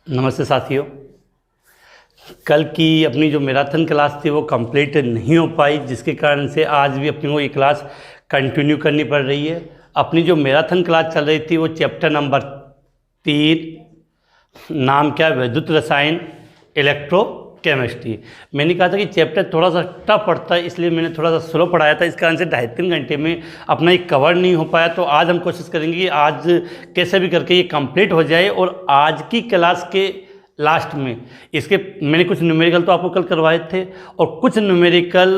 नमस्ते साथियों। कल की अपनी जो मैराथन क्लास थी वो कंप्लीट नहीं हो पाई, जिसके कारण से आज भी अपनी को ये क्लास कंटिन्यू करनी पड़ रही है। अपनी जो मैराथन क्लास चल रही थी वो चैप्टर नंबर 3, नाम क्या है, विद्युत रसायन इलेक्ट्रोकेमिस्ट्री। मैंने कहा था कि चैप्टर थोड़ा सा टफ पड़ता है, इसलिए मैंने थोड़ा सा स्लो पढ़ाया था। इस कारण से 2.5-3 घंटे में अपना ये कवर नहीं हो पाया। तो आज हम कोशिश करेंगे कि आज कैसे भी करके ये कंप्लीट हो जाए, और आज की क्लास के लास्ट में इसके मैंने कुछ न्यूमेरिकल तो आपको कल करवाए थे, और कुछ न्यूमेरिकल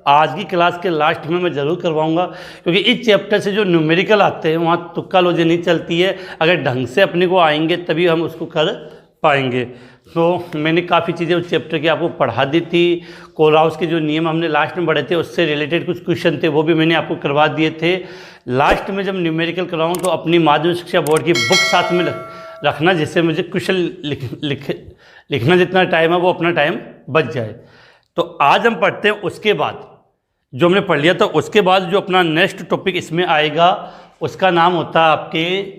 आज की क्लास के लास्ट में मैं ज़रूर करवाऊंगा, क्योंकि इस चैप्टर से जो न्यूमेरिकल आते हैं वहाँ तुक्का लोजी नहीं चलती है। अगर ढंग से अपने को आएंगे तभी हम उसको कर पाएंगे। तो मैंने काफ़ी चीज़ें उस चैप्टर की आपको पढ़ा दी थी। कोलराउस के जो नियम हमने लास्ट में पढ़े थे उससे रिलेटेड कुछ क्वेश्चन थे, वो भी मैंने आपको करवा दिए थे। लास्ट में जब न्यूमेरिकल कराऊँ तो अपनी माध्यमिक शिक्षा बोर्ड की बुक साथ में रखना, जिससे मुझे क्वेश्चन लिखना जितना टाइम है वो अपना टाइम बच जाए। तो आज हम पढ़ते हैं, उसके बाद जो हमने पढ़ लिया था उसके बाद जो अपना नेक्स्ट टॉपिक इसमें आएगा उसका नाम होता है आपके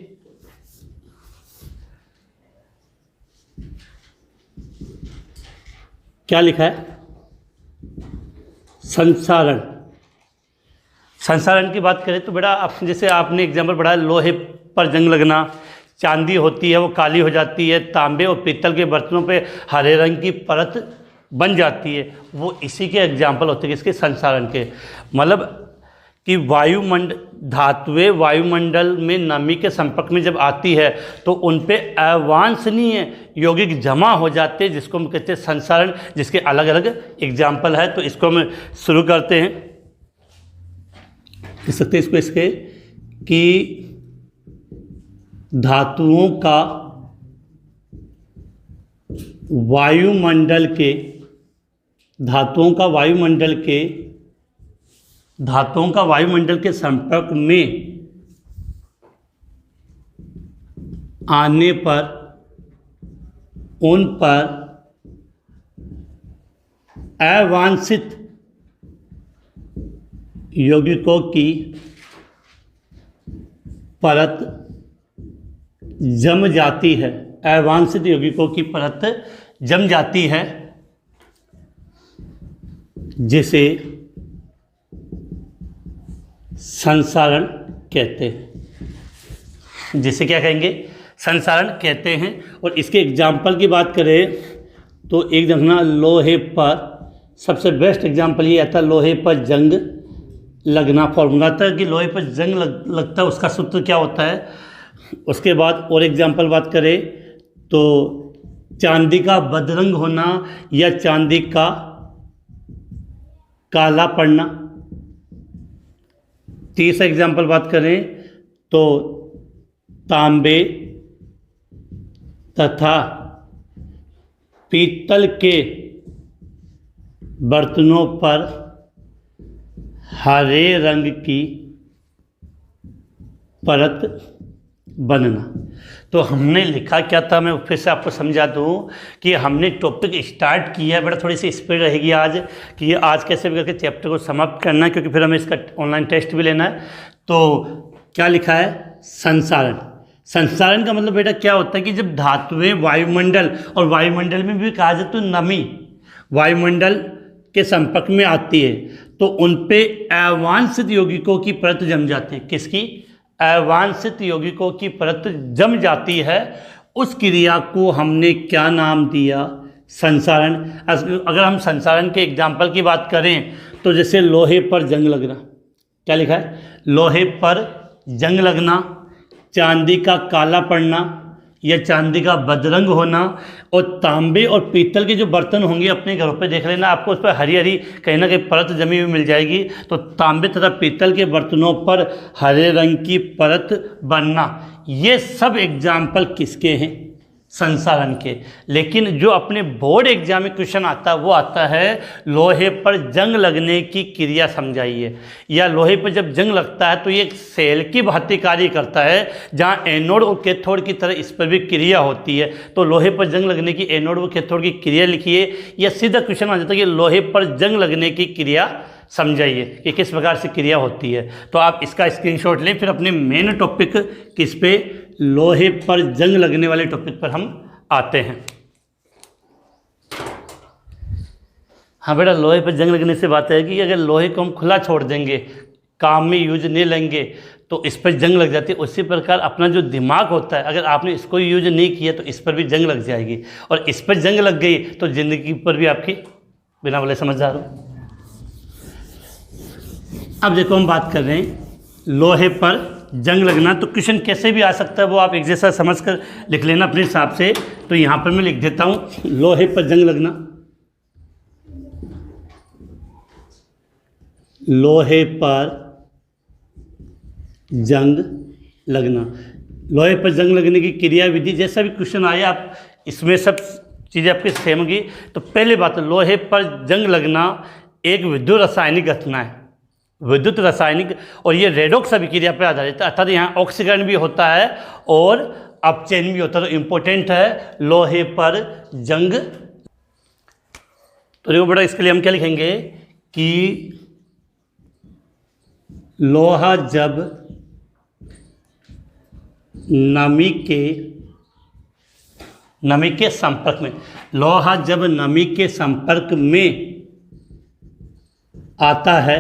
क्या लिखा है, संसारण। संसारण की बात करें तो बेटा आप जैसे आपने एग्जाम्पल पढ़ा, लोहे पर जंग लगना, चांदी होती है वो काली हो जाती है, तांबे और पीतल के बर्तनों पे हरे रंग की परत बन जाती है, वो इसी के एग्जाम्पल होते हैं, इसके संसारण के। मतलब कि धातुएं वायुमंडल में नमी के संपर्क में जब आती है तो उन पे अवांछनीय यौगिक जमा हो जाते हैं, जिसको हम कहते हैं संसारण, जिसके अलग अलग एग्जाम्पल है। तो इसको हम शुरू करते हैं, कह सकते हैं इसके कि धातुओं का वायुमंडल के संपर्क में आने पर उन पर अवांछित यौगिकों की परत जम जाती है। अवांछित यौगिकों की परत जम जाती है, जिसे संसारण कहते हैं। जिसे क्या कहेंगे, संसारण कहते हैं। और इसके एग्जाम्पल की बात करें तो एक देखना, लोहे पर सबसे बेस्ट एग्जाम्पल ये आता है, लोहे पर जंग लगना। फॉर्मूला था कि लोहे पर जंग लगता है, उसका सूत्र क्या होता है। उसके बाद और एग्जाम्पल बात करें तो चांदी का बदरंग होना या चांदी का काला पड़ना। तीसरा एग्जाम्पल बात करें तो तांबे तथा पीतल के बर्तनों पर हरे रंग की परत बनना। तो हमने लिखा क्या था, मैं फिर से आपको समझा दूँ कि हमने टॉपिक स्टार्ट किया है। बड़ा थोड़ी सी स्पीड रहेगी आज कि ये आज कैसे भी करके चैप्टर को समाप्त करना है, क्योंकि फिर हमें इसका ऑनलाइन टेस्ट भी लेना है। तो क्या लिखा है, संसारण। संसारण का मतलब बेटा क्या होता है कि जब धातुएं वायुमंडल, और वायुमंडल में भी कहा जाए तो नमी वायुमंडल के संपर्क में आती है तो उन पे अवांछित यौगिकों की परत जम जाती है। किसकी? अवांछित यौगिकों की परत जम जाती है। उस क्रिया को हमने क्या नाम दिया, संसारण। अगर हम संसारण के एग्जाम्पल की बात करें तो जैसे लोहे पर जंग लगना, क्या लिखा है, लोहे पर जंग लगना, चांदी का काला पड़ना या चांदी का बदरंग होना, और तांबे और पीतल के जो बर्तन होंगे अपने घरों पे देख लेना, आपको उस पर हरी हरी कहीं ना कहीं परत जमी हुई मिल जाएगी। तो तांबे तथा पीतल के बर्तनों पर हरे रंग की परत बनना, ये सब एग्जाम्पल किसके हैं, संसारण के। लेकिन जो अपने बोर्ड एग्जाम में क्वेश्चन आता है वो आता है लोहे पर जंग लगने की क्रिया समझाइए। या लोहे पर जब जंग लगता है तो ये एक सेल की भांति कार्य करता है, जहाँ एनोड और कैथोड की तरह इस पर भी क्रिया होती है। तो लोहे पर जंग लगने की एनोड और कैथोड की क्रिया लिखिए, या सीधा क्वेश्चन आ जाता है कि लोहे पर जंग लगने की क्रिया समझाइए कि किस प्रकार से क्रिया होती है। तो आप इसका स्क्रीनशॉट लें, फिर अपने मेन टॉपिक किस पे, लोहे पर जंग लगने वाले टॉपिक पर हम आते हैं। हाँ बेटा, लोहे पर जंग लगने से बात है कि अगर लोहे को हम खुला छोड़ देंगे, काम में यूज नहीं लेंगे, तो इस पर जंग लग जाती है। उसी प्रकार अपना जो दिमाग होता है, अगर आपने इसको यूज नहीं किया तो इस पर भी जंग लग जाएगी, और इस पर जंग लग गई तो ज़िंदगी पर भी आपकी बिना बोले समझदार हो। अब देखो हम बात कर रहे हैं लोहे पर जंग लगना, तो क्वेश्चन कैसे भी आ सकता है वो आप एक जैसा समझ कर लिख लेना अपने हिसाब से। तो यहाँ पर मैं लिख देता हूँ लोहे पर जंग लगना। लोहे पर जंग लगना, लोहे पर जंग लगने की क्रिया विधि, जैसा भी क्वेश्चन आए आप इसमें सब चीज़ें आपकी सेम होगी। तो पहले बात, लोहे पर जंग लगना एक विद्युत रासायनिक घटना है, विद्युत रासायनिक, और ये रेडॉक्स अभिक्रिया पर आधारित है, अर्थात यहाँ ऑक्सीकरण भी होता है और अपचयन भी होता है। तो इम्पोर्टेंट है लोहे पर जंग। तो देखो बेटा, इसके लिए हम क्या लिखेंगे कि लोहा जब नमी के संपर्क में, लोहा जब नमी के संपर्क में आता है,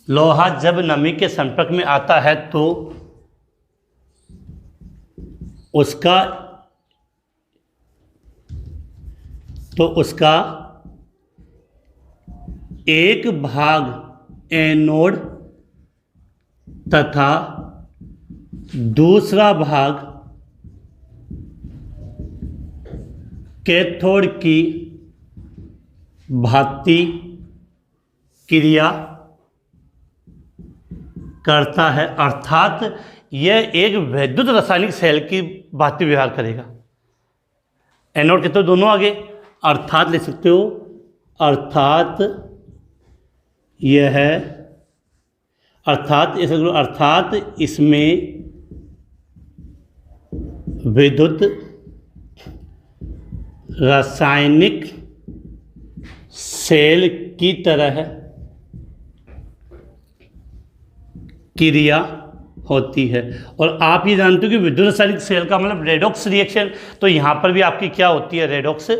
लोहा जब नमी के संपर्क में आता है तो उसका एक भाग एनोड तथा दूसरा भाग कैथोड की भांति क्रिया करता है, अर्थात यह एक विद्युत रासायनिक सेल की भांति व्यवहार करेगा। एनोड कैथोड दोनों आगे, अर्थात लिख सकते हो, अर्थात इसमें विद्युत रासायनिक सेल की तरह क्रिया होती है। और आप ये जानते हो कि विद्युत रासायनिक सेल का मतलब रेडॉक्स रिएक्शन, तो यहाँ पर भी आपकी क्या होती है, रेडॉक्स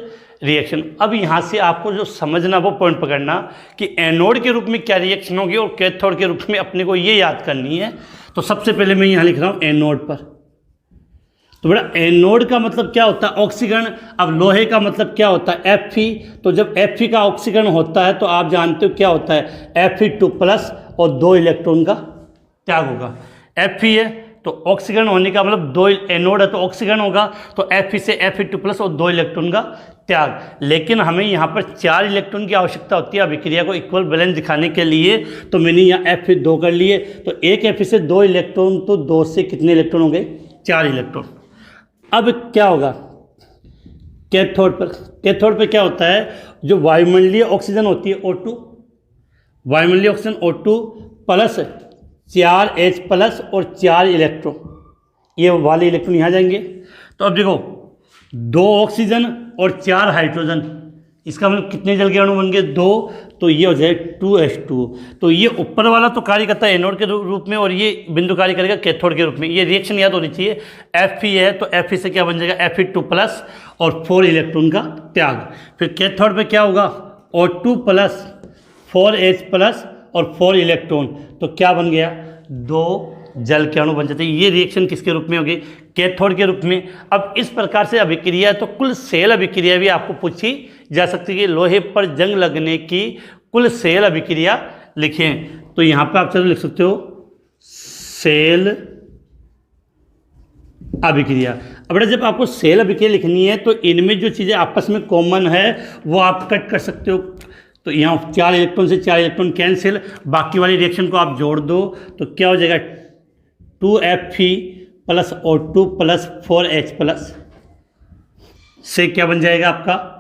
रिएक्शन। अब यहाँ से आपको जो समझना वो पॉइंट पकड़ना कि एनोड के रूप में क्या रिएक्शन होगी और कैथोड के रूप में अपने को ये याद करनी है। तो सबसे पहले मैं यहाँ लिख रहा हूँ एनोड पर। तो बेटा एनोड का मतलब क्या होता है, ऑक्सीकरण। अब लोहे का मतलब क्या होता है, Fe। तो जब Fe का ऑक्सीकरण होता है तो आप जानते हो क्या होता है, Fe2+ और 2 इलेक्ट्रॉन का त्याग होगा। Fe है तो ऑक्सीकरण होने का मतलब 2, एनोड है तो ऑक्सीकरण होगा, तो Fe से Fe2+ और 2 इलेक्ट्रॉन का त्याग। लेकिन हमें यहाँ पर 4 इलेक्ट्रॉन की आवश्यकता होती है अभिक्रिया को इक्वल बैलेंस दिखाने के लिए। तो मैंने यहाँ Fe 2 कर लिए, तो एक Fe से 2 इलेक्ट्रॉन, तो 2 से कितने इलेक्ट्रॉन हो गए, 4 इलेक्ट्रॉन। अब क्या होगा कैथोड पर, कैथोड पर क्या होता है, जो वायुमंडलीय ऑक्सीजन होती है O2, वायुमंडलीय ऑक्सीजन O2 प्लस 4H+ और 4 इलेक्ट्रॉन, ये वाले इलेक्ट्रॉन यहाँ जाएंगे। तो अब देखो 2 ऑक्सीजन और 4 हाइड्रोजन, इसका मतलब कितने जल के अणु बन गए, 2, तो ये हो जाए 2H2। तो ये ऊपर वाला तो कार्य करता है एनोड के रूप में और ये बिंदु कार्य करेगा कैथोड के रूप में। ये रिएक्शन याद होनी चाहिए। Fe है तो Fe से क्या बन जाएगा, Fe2+ और 4 इलेक्ट्रॉन का त्याग। फिर कैथोड पे क्या होगा, O2+, 4H+ और 4 इलेक्ट्रॉन, तो क्या बन गया, 2 जल के अणु बन जाते हैं। ये रिएक्शन किसके रूप में होगी, कैथोड के रूप में। अब इस प्रकार से अभिक्रिया, तो कुल सेल अभिक्रिया भी आपको पूछी जा सकती है कि लोहे पर जंग लगने की कुल सेल अभिक्रिया लिखें। तो यहाँ पे आप चलो लिख सकते हो सेल अभिक्रिया। अब बेटा जब आपको सेल अभिक्रिया लिखनी है तो इनमें जो चीज़ें आपस में कॉमन है वो आप कट कर सकते हो। तो यहाँ 4 इलेक्ट्रॉन से 4 इलेक्ट्रॉन कैंसिल, बाकी वाली रिएक्शन को आप जोड़ दो तो क्या हो जाएगा, 2Fe+ और 2+ 4H+ से क्या बन जाएगा आपका,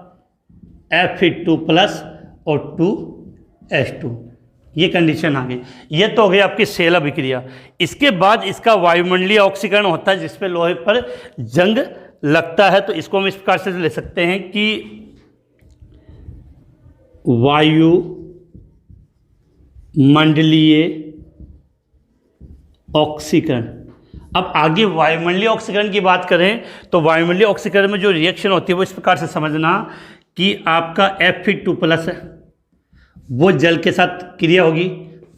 Fe2+ और 2H2। ये कंडीशन आ गई। ये तो हो गई आपकी सेल अभिक्रिया। इसके बाद इसका वायुमंडलीय ऑक्सीकरण होता है जिस पे लोहे पर जंग लगता है। तो इसको हम इस प्रकार से ले सकते हैं कि वायुमंडलीय ऑक्सीकरण। अब आगे वायुमंडलीय ऑक्सीकरण की बात करें तो वायुमंडलीय ऑक्सीकरण में जो रिएक्शन होती है वो इस प्रकार से समझना कि आपका Fe2 प्लस है वो जल के साथ क्रिया होगी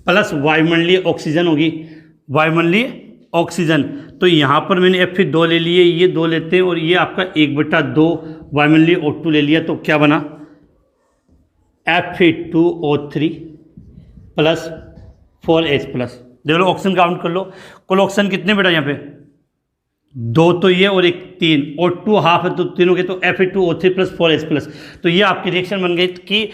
प्लस वायुमंडलीय ऑक्सीजन होगी, वायुमंडलीय ऑक्सीजन। तो यहाँ पर मैंने Fe2 ले लिए, ये 2 लेते हैं और ये आपका 1/2 वायुमंडलीय O2 ले लिया, तो क्या बना Fe2O3 प्लस 4H प्लस। देख लो ऑक्सीजन काउंट कर लो, कुल ऑक्सीजन कितने बेटा यहाँ पे 2 तो ये और 1 3 और 2 हाफ है तो 3 हो गए, तो Fe2O3 प्लस 4H प्लस। तो ये आपकी रिएक्शन बन गई कि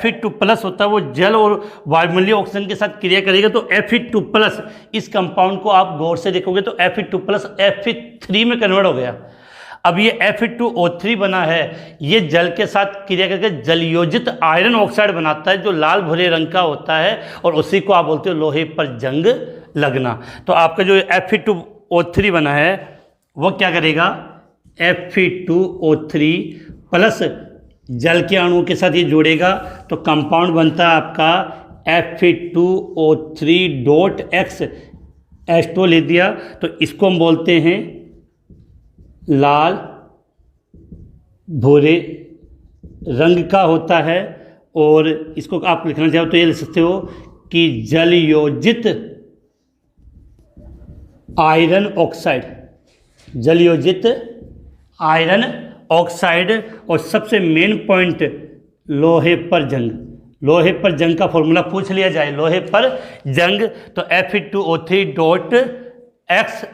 Fe2 प्लस होता है वो जल और वायुमंडलीय ऑक्सीजन के साथ क्रिया करेगा, तो Fe2 प्लस इस कंपाउंड को आप गौर से देखोगे तो Fe2 प्लस Fe3 में कन्वर्ट हो गया। अब ये Fe2O3 बना है, ये जल के साथ क्रिया करके जलयोजित आयरन ऑक्साइड बनाता है जो लाल भूरे रंग का होता है और उसी को आप बोलते हो लोहे पर जंग लगना। तो आपका जो Fe2O3 बना है वो क्या करेगा Fe2O3 प्लस जल के अणु के साथ ये जोड़ेगा तो कंपाउंड बनता है आपका Fe2O3.X। H2 ले दिया तो इसको हम बोलते हैं लाल भूरे रंग का होता है, और इसको आप लिखना चाहो तो ये लिख सकते हो कि जलयोजित आयरन ऑक्साइड, जलयोजित आयरन ऑक्साइड। और सबसे मेन पॉइंट लोहे पर जंग, लोहे पर जंग का फॉर्मूला पूछ लिया जाए, लोहे पर जंग तो Fe2O3.X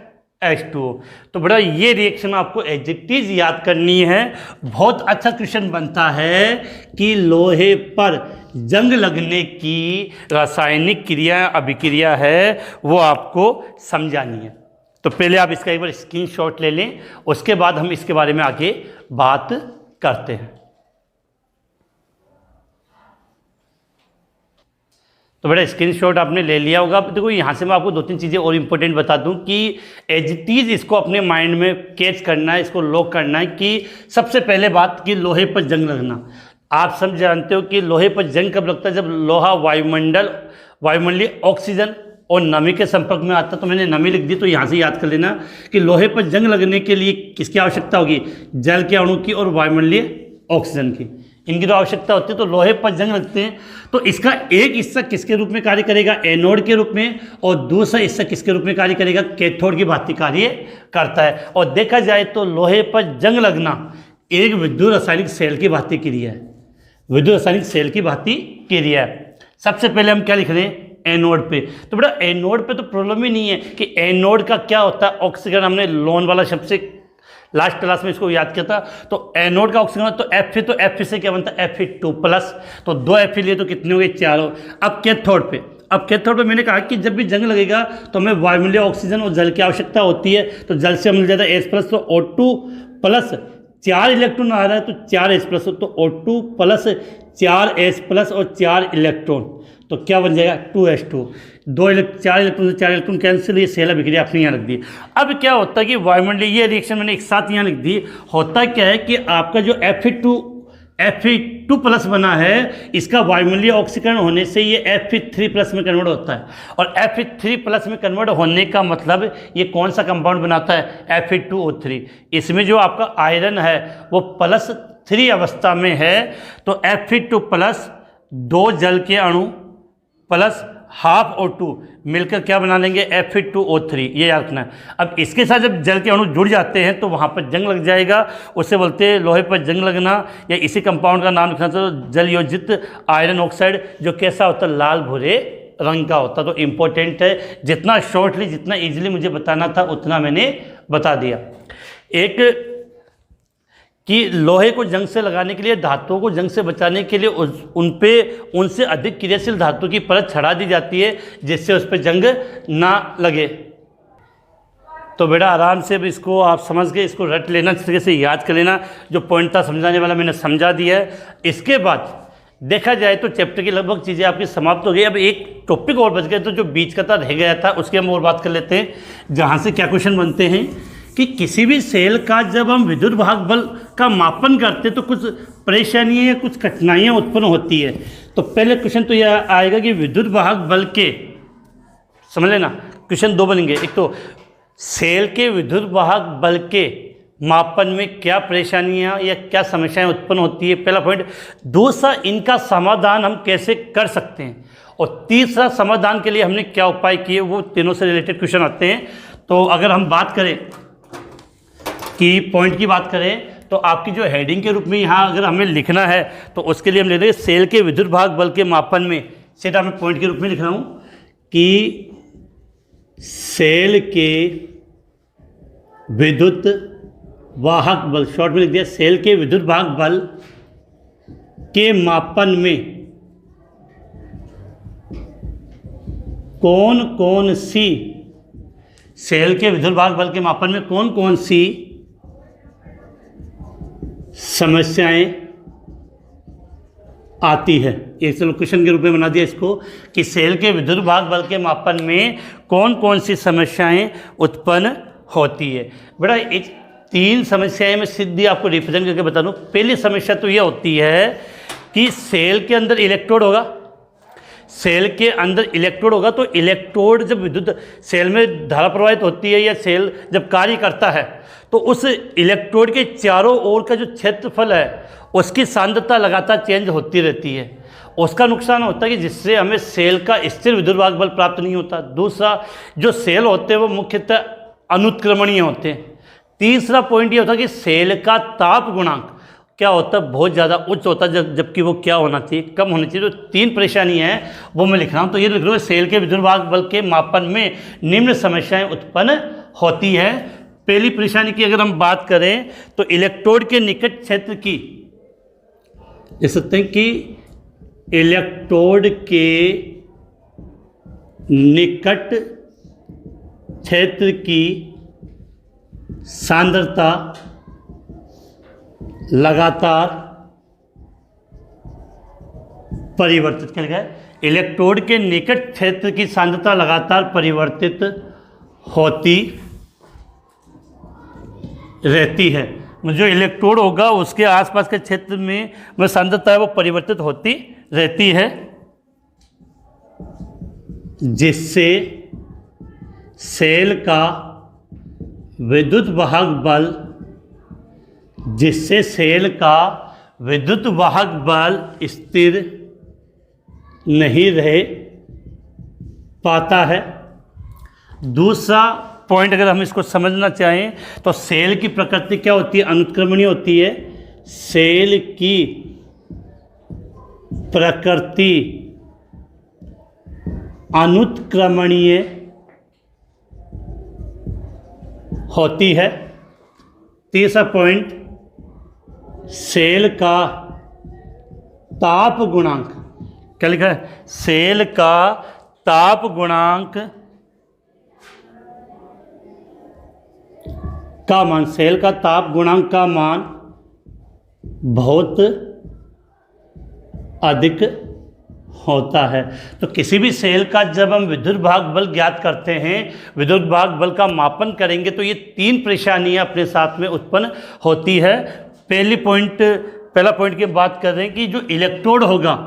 H2O। तो बड़ा ये रिएक्शन आपको एडजेक्टिव्स याद करनी है, बहुत अच्छा क्वेश्चन बनता है कि लोहे पर जंग लगने की रासायनिक क्रिया अभिक्रिया है वो आपको समझानी है। तो पहले आप इसका एक बार स्क्रीनशॉट ले लें, उसके बाद हम इसके बारे में आगे बात करते हैं। तो बड़ा स्क्रीनशॉट आपने ले लिया होगा। देखो यहाँ से मैं आपको 2-3 चीज़ें और इम्पोर्टेंट बता दूं कि एज इसको अपने माइंड में कैच करना है, इसको लॉक करना है कि सबसे पहले बात कि लोहे पर जंग लगना। आप सब जानते हो कि लोहे पर जंग कब लगता है, जब लोहा वायुमंडलीय ऑक्सीजन और नमी के संपर्क में आता है। तो मैंने नमी लिख दी, तो यहाँ से याद कर लेना कि लोहे पर जंग लगने के लिए किसकी आवश्यकता होगी, जल के अणु की और वायुमंडलीय ऑक्सीजन की, इनकी तो आवश्यकता होती है। तो लोहे पर जंग लगते हैं तो इसका एक हिस्सा किसके रूप में कार्य करेगा, एनोड के रूप में, और दूसरा हिस्सा किसके रूप में कार्य करेगा, कैथोड की भांति कार्य करता है। और देखा जाए तो लोहे पर जंग लगना एक विद्युत रासायनिक सेल की भांति क्रिया है, विद्युत रासायनिक सेल की भांति क्रिया है। सबसे पहले हम क्या लिख रहे हैं, एनोड पे। तो बेटा एनोड पे तो प्रॉब्लम ही नहीं है कि एनोड का क्या होता है, ऑक्सीजन, हमने लोन वाला शब्द से लास्ट क्लास में इसको याद किया था। तो एनोड का ऑक्सीजन तो Fe से क्या बनता है Fe2 प्लस, तो 2 Fe लिए तो कितने हो गए, 4 हो। अब कैथोड पे मैंने कहा कि जब भी जंग लगेगा तो हमें वायुमंडलीय ऑक्सीजन और जल की आवश्यकता होती है, तो जल से मिल जाता है H प्लस, तो O2 प्लस 4 इलेक्ट्रॉन आ रहा है तो 4H प्लस, तो O2 प्लस 4H प्लस और 4 इलेक्ट्रॉन, तो क्या बन जाएगा 2H2। 4 इलेक्ट्रॉन से 4 इलेक्ट्रॉन कैंसिल, ये सेल अभिक्रिया आपने यहाँ रख दी। अब क्या होता है कि वायुमंडलीय ये रिएक्शन मैंने एक साथ यहाँ लिख दी। होता क्या है कि आपका जो Fe2 प्लस बना है, इसका वायुमंडलीय ऑक्सीकरण होने से ये Fe3 प्लस में कन्वर्ट होता है, और Fe3 प्लस में कन्वर्ट होने का मतलब ये कौन सा कंपाउंड बनाता है, Fe2O3। इसमें जो आपका आयरन है वो +3 अवस्था में है, तो Fe2 प्लस 2 जल के अणु प्लस हाफ O2 मिलकर क्या बना लेंगे, Fe2O3, ये याद रखना है। अब इसके साथ जब जल के अणु जुड़ जाते हैं तो वहाँ पर जंग लग जाएगा, उसे बोलते हैं लोहे पर जंग लगना, या इसी कंपाउंड का नाम लिखना था जलयोजित आयरन ऑक्साइड, जो कैसा होता है, लाल भूरे रंग का होता। तो इम्पोर्टेंट है, जितना शॉर्टली जितना ईजिली मुझे बताना था उतना मैंने बता दिया। एक कि लोहे को जंग से लगाने के लिए, धातुओं को जंग से बचाने के लिए उनसे अधिक क्रियाशील धातु की परत चढ़ा दी जाती है जिससे उस पर जंग ना लगे। तो बेटा आराम से अब इसको आप समझ के इसको रट लेना, इस तरीके से याद कर लेना। जो पॉइंट था समझाने वाला मैंने समझा दिया है। इसके बाद देखा जाए तो चैप्टर की लगभग चीज़ें आपकी समाप्त हो गई। अब एक टॉपिक और बच गया, तो जो बीच का था रह गया था उसकी हम और बात कर लेते हैं, जहाँ से क्या क्वेश्चन बनते हैं कि किसी भी सेल का जब हम विद्युत वाहक बल का मापन करते तो कुछ परेशानियाँ या कुछ कठिनाइयाँ उत्पन्न होती है। तो पहले क्वेश्चन तो यह आएगा कि विद्युत वाहक बल के, समझ लेना क्वेश्चन 2 बनेंगे। एक तो सेल के विद्युत वाहक बल के मापन में क्या परेशानियां या क्या समस्याएं उत्पन्न होती है, पहला पॉइंट। दूसरा, इनका समाधान हम कैसे कर सकते हैं, और तीसरा, समाधान के लिए हमने क्या उपाय किए, वो तीनों से रिलेटेड क्वेश्चन आते हैं। तो अगर हम बात करें कि पॉइंट की बात करें, तो आपकी जो हेडिंग के रूप में यहाँ अगर हमें लिखना है तो उसके लिए हम ले लेंगे सेल के विद्युत वाहक बल के मापन में, सीधा मैं पॉइंट के रूप में लिख रहा हूँ कि सेल के विद्युत वाहक बल, शॉर्ट में लिख दिया, सेल के विद्युत वाहक बल के मापन में कौन कौन सी, सेल के विद्युत वाहक बल के मापन में कौन कौन सी समस्याएं आती है। एक चलो क्वेश्चन के रूप में बना दिया इसको कि सेल के विद्युत वाहक बल के मापन में कौन कौन सी समस्याएं उत्पन्न होती है। बेटा एक 3 समस्याएं मैं सीधी आपको रिप्रेजेंट करके बता दूं। पहली समस्या तो यह होती है कि सेल के अंदर इलेक्ट्रोड होगा, सेल के अंदर इलेक्ट्रोड होगा, तो इलेक्ट्रोड जब विद्युत सेल में धारा प्रवाहित होती है या सेल जब कार्य करता है तो उस इलेक्ट्रोड के चारों ओर का जो क्षेत्रफल है उसकी सांद्रता लगातार चेंज होती रहती है। उसका नुकसान होता है कि जिससे हमें सेल का स्थिर विद्युत वाहक बल प्राप्त नहीं होता। दूसरा, जो सेल होते हैं वो मुख्यतः अनुत्क्रमणीय होते हैं। तीसरा पॉइंट ये होता है कि सेल का ताप गुणांक क्या होता है, बहुत ज़्यादा उच्च होता है, जबकि वो क्या होना चाहिए, कम होना चाहिए। तो 3 परेशानी हैं वो मैं लिख रहा हूँ। तो ये लिख रहा हूँ सेल के विद्युत वाहक बल के मापन में निम्न समस्याएं उत्पन्न होती है। पहली परेशानी की अगर हम बात करें तो इलेक्ट्रोड के निकट क्षेत्र की, देख सकते हैं कि इलेक्ट्रोड के निकट क्षेत्र की सांद्रता लगातार परिवर्तित, क्या लिखा है, इलेक्ट्रोड के निकट क्षेत्र की सांद्रता लगातार परिवर्तित होती रहती है। जो इलेक्ट्रोड होगा उसके आसपास के क्षेत्र में सांद्रता है वो परिवर्तित होती रहती है, जिससे सेल का विद्युत वाहक बल, जिससे सेल का विद्युत वाहक बल स्थिर नहीं रह पाता है। दूसरा पॉइंट अगर हम इसको समझना चाहें तो सेल की प्रकृति क्या होती है, अनुत्क्रमणीय होती है। सेल की प्रकृति अनुत्क्रमणीय होती है। तीसरा पॉइंट, सेल का ताप गुणांक, क्या लिखा है, सेल का ताप गुणांक का मान, सेल का ताप गुणांक का मान बहुत अधिक होता है। तो किसी भी सेल का जब हम विद्युत वाहक बल ज्ञात करते हैं, विद्युत वाहक बल का मापन करेंगे तो ये 3 परेशानियां अपने साथ में उत्पन्न होती है। पहला पॉइंट की बात कर रहे हैं कि जो इलेक्ट्रोड होगा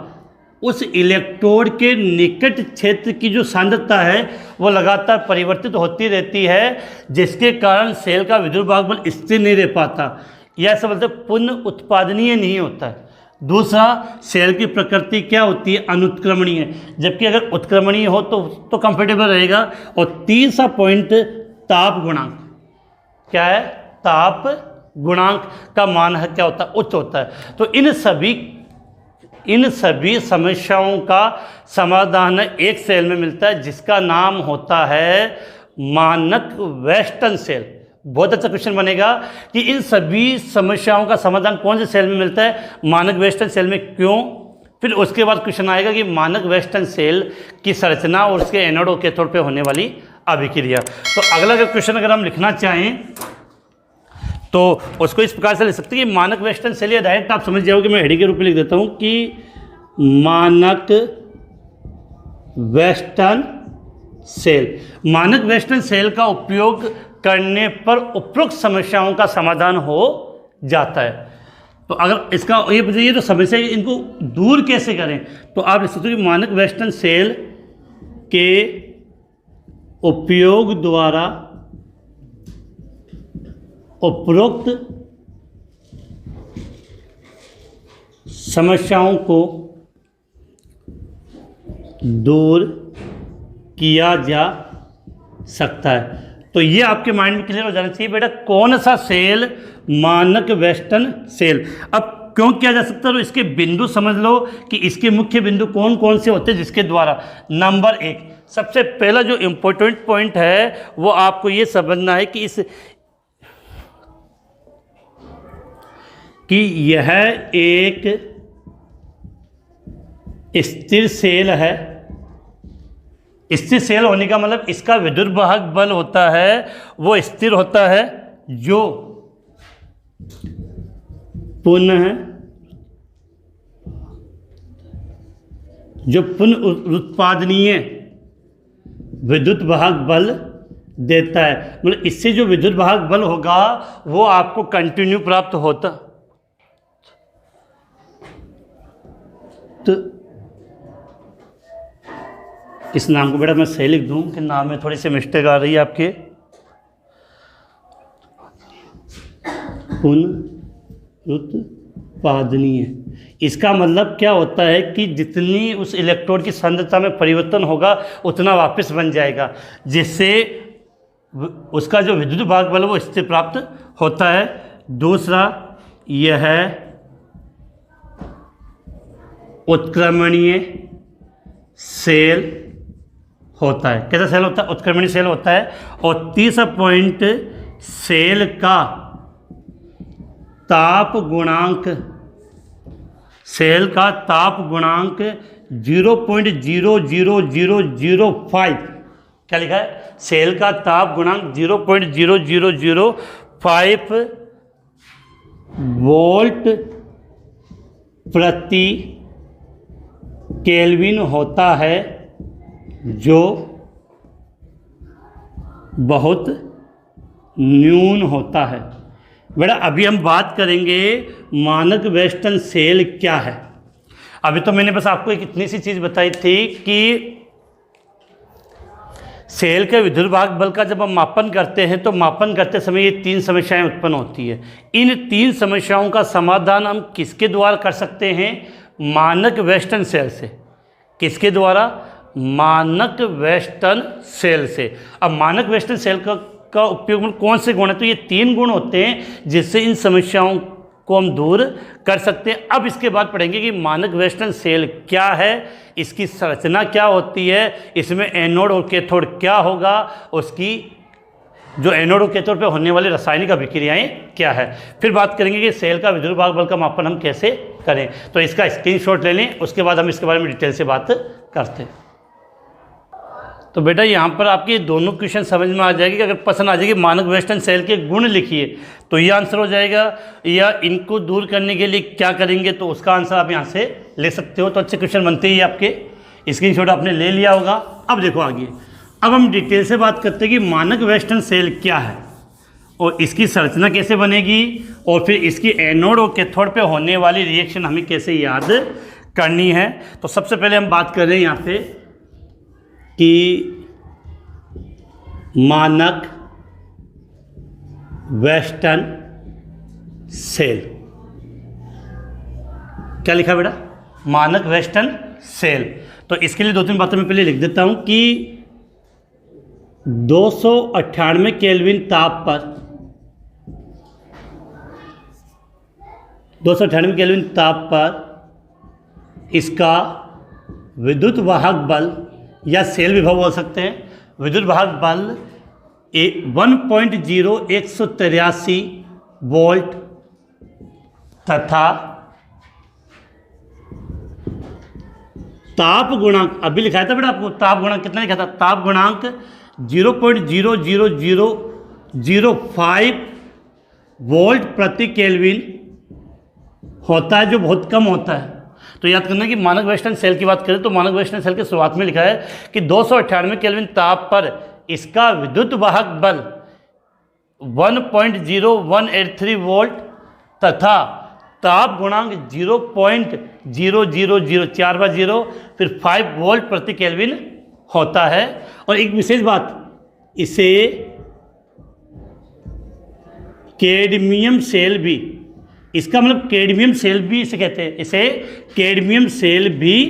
उस इलेक्ट्रोड के निकट क्षेत्र की जो सांद्रता है वो लगातार परिवर्तित होती रहती है, जिसके कारण सेल का विद्युत वाहक बल स्थिर नहीं रह पाता, यह सब मतलब पुनः उत्पादनीय नहीं होता है। दूसरा, सेल की प्रकृति क्या होती है, अनुत्क्रमणीय, जबकि अगर उत्क्रमणीय हो तो कंफर्टेबल रहेगा। और तीसरा पॉइंट, ताप गुणांक, क्या है, ताप गुणांक का मान है क्या होता है, उच्च होता है। तो इन सभी समस्याओं का समाधान एक सेल में मिलता है जिसका नाम होता है मानक वेस्टर्न सेल। बहुत अच्छा क्वेश्चन बनेगा कि इन सभी समस्याओं का समाधान कौन से सेल में मिलता है, मानक वेस्टर्न सेल में, क्यों। फिर उसके बाद क्वेश्चन आएगा कि मानक वेस्टर्न सेल की संरचना और उसके एनोड और कैथोड पे होने वाली अभिक्रिया। तो अगला क्वेश्चन अगर हम लिखना चाहें तो उसको इस प्रकार से लिख सकते हैं कि मानक वेस्टर्न सेल, या डायरेक्ट आप समझ जाओगे, मैं हेडिंग के रूप में लिख देता हूँ कि मानक वेस्टर्न सेल। मानक वेस्टर्न सेल का उपयोग करने पर उपरोक्त समस्याओं का समाधान हो जाता है। तो अगर इसका ये तो समस्या है, इनको दूर कैसे करें, तो आप लिख सकते हो कि मानक वेस्टर्न सेल के उपयोग द्वारा उपरोक्त समस्याओं को दूर किया जा सकता है। तो ये आपके माइंड में क्लियर हो जाना चाहिए बेटा, कौन सा सेल मानक वेस्टर्न सेल। अब क्यों किया जा सकता है, तो इसके बिंदु समझ लो कि इसके मुख्य बिंदु कौन कौन से होते हैं जिसके द्वारा। नंबर 1, सबसे पहला जो इम्पोर्टेंट पॉइंट है वो आपको ये समझना है कि यह एक स्थिर सेल है। स्थिर सेल होने का मतलब इसका विद्युद्वाहक बल होता है वो स्थिर होता है, जो पुनः उत्पादनीय विद्युत वाहक बल देता है। मतलब इससे जो विद्युत वाहक बल होगा वो आपको कंटिन्यू प्राप्त होता। तो इस नाम को बेटा मैं सही लिख दूं कि नाम में थोड़ी सी मिस्टेक आ रही है आपके। पुनरुत्पादनीय, इसका मतलब क्या होता है कि जितनी उस इलेक्ट्रोड की सांद्रता में परिवर्तन होगा उतना वापस बन जाएगा, जिससे उसका जो विद्युत वाहक बल वो स्थिर प्राप्त होता है। दूसरा, यह उत्क्रमणीय सेल होता है। कैसा सेल होता है? उत्क्रमणीय सेल होता है। और तीसरा पॉइंट, सेल का ताप गुणांक, सेल का ताप गुणांक 0.00005, क्या लिखा है? सेल का ताप गुणांक 0.0005 वोल्ट प्रति केल्विन होता है, जो बहुत न्यून होता है। बेटा अभी हम बात करेंगे मानक वेस्टर्न सेल क्या है। अभी तो मैंने बस आपको एक इतनी सी चीज़ बताई थी कि सेल के विद्युत वाहक बल का जब हम मापन करते हैं तो मापन करते समय ये 3 समस्याएं उत्पन्न होती है। इन 3 समस्याओं का समाधान हम किसके द्वारा कर सकते हैं? मानक वेस्टर्न सेल से। किसके द्वारा? मानक वेस्टर्न सेल से। अब मानक वेस्टर्न सेल का उपयोग में कौन से गुण है? तो ये 3 गुण होते हैं जिससे इन समस्याओं को हम दूर कर सकते हैं। अब इसके बाद पढ़ेंगे कि मानक वेस्टर्न सेल क्या है, इसकी संरचना क्या होती है, इसमें एनोड और कैथोड क्या होगा, उसकी जो एनोड और कैथोड पे होने वाली रासायनिक अभिक्रियाएं क्या है। फिर बात करेंगे कि सेल का विद्युत वाहक बल का मापन हम कैसे करें। तो इसका स्क्रीनशॉट ले लें, उसके बाद हम इसके बारे में डिटेल से बात करते हैं। तो बेटा यहाँ पर आपके दोनों क्वेश्चन समझ में आ जाएगी कि अगर पसंद आ जाएगी मानक वेस्टर्न सेल के गुण लिखिए तो ये आंसर हो जाएगा, या इनको दूर करने के लिए क्या करेंगे तो उसका आंसर आप यहाँ से ले सकते हो। तो अच्छे क्वेश्चन बनते ही आपके, स्क्रीनशॉट आपने ले लिया होगा। अब देखो आगे, अब हम डिटेल से बात करते हैं कि मानक वेस्टर्न सेल क्या है और इसकी संरचना कैसे बनेगी, और फिर इसकी एनोड और कैथोड पे होने वाली रिएक्शन हमें कैसे याद करनी है। तो सबसे पहले हम बात कर रहे हैं यहाँ पे कि मानक वेस्टर्न सेल क्या लिखा बेटा? मानक वेस्टर्न सेल। तो इसके लिए 2-3 बातें मैं पहले लिख देता हूं कि 298 केल्विन ताप पर 298 केल्विन ताप पर इसका विद्युत वाहक बल या सेल विभव बोल सकते हैं, विद्युत वाहक बल 1.0183 वोल्ट तथा ताप गुणांक, अभी लिखाया था बेटा आपको, ताप गुणांक कितना लिखा था? ताप गुणांक 0.00005 वोल्ट प्रति केल्विन होता है, जो बहुत कम होता है। तो याद करना कि मानक वेस्टर्न सेल की बात करें तो मानक वेस्टर्न सेल के शुरुआत में लिखा है कि 298 केल्विन ताप पर इसका विद्युत वाहक बल 1.0183 वोल्ट तथा ताप गुणांक 0.0004 फिर 5 वोल्ट प्रति केल्विन होता है। और एक विशेष बात, इसे कैडमियम सेल भी, इसका मतलब कैडमियम सेल भी इसे कहते हैं, इसे कैडमियम सेल भी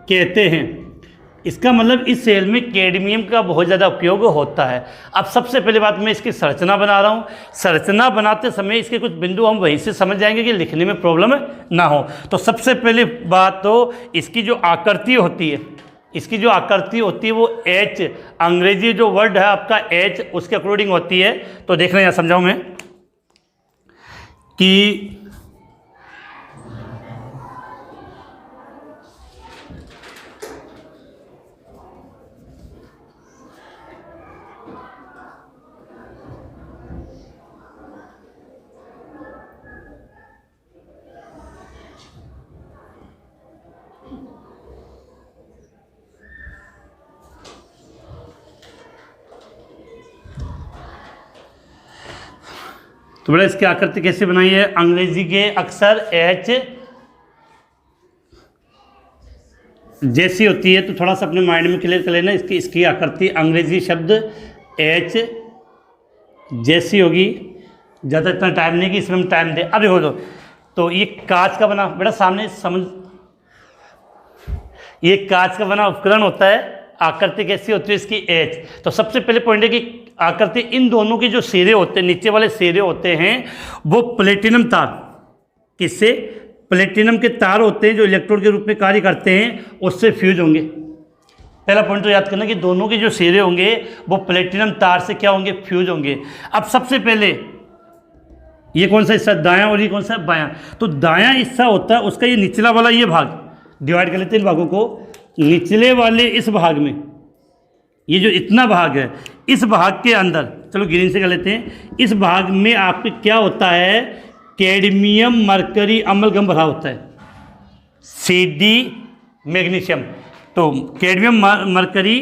कहते हैं। इसका मतलब इस सेल में कैडमियम का बहुत ज़्यादा उपयोग होता है। अब सबसे पहले बात मैं इसकी संरचना बना रहा हूँ। संरचना बनाते समय इसके कुछ बिंदु हम वहीं से समझ जाएंगे कि लिखने में प्रॉब्लम ना हो। तो सबसे पहले बात तो इसकी जो आकृति होती है, इसकी जो आकृति होती है वो एच, अंग्रेजी जो वर्ड है आपका एच, उसके अकॉर्डिंग होती है। तो देख रहे हैं, यहाँ समझाऊँ मैं कि तो बड़ा इसकी आकृति कैसे बनाई है, अंग्रेजी के अक्षर एच जैसी होती है, तो थोड़ा सा अपने माइंड में क्लियर कर लेना। इसकी आकृति अंग्रेजी शब्द एच जैसी होगी। ज़्यादा इतना टाइम नहीं कि इसमें हम टाइम दें। अब देखो तो ये कांच का बना, बेटा सामने समझ, ये कांच का बना उपकरण होता है। आकृति कैसी होती है इसकी एच। तो सबसे पहले पॉइंट है कि आकृति, इन दोनों के जो सिरे होते हैं, नीचे वाले सिरे होते हैं वो प्लेटिनम तार, किससे, प्लेटिनम के तार होते हैं जो इलेक्ट्रोड के रूप में कार्य करते हैं, उससे फ्यूज होंगे। पहला पॉइंट तो याद करना कि दोनों के जो सिरे होंगे वो प्लेटिनम तार से क्या होंगे, फ्यूज होंगे। अब सबसे पहले ये कौन सा हिस्सा, दायां, और ये कौन सा, बायां। तो दायां हिस्सा होता है उसका ये निचला वाला ये भाग, डिवाइड कर लेते हैं इन भागों को। निचले वाले इस भाग में, ये जो इतना भाग है, इस भाग के अंदर, चलो ग्रीन से कर लेते हैं, इस भाग में आपके क्या होता है, कैडमियम मरकरी अम्लगम भरा होता है, Cd मैग्नीशियम। तो कैडमियम मरकरी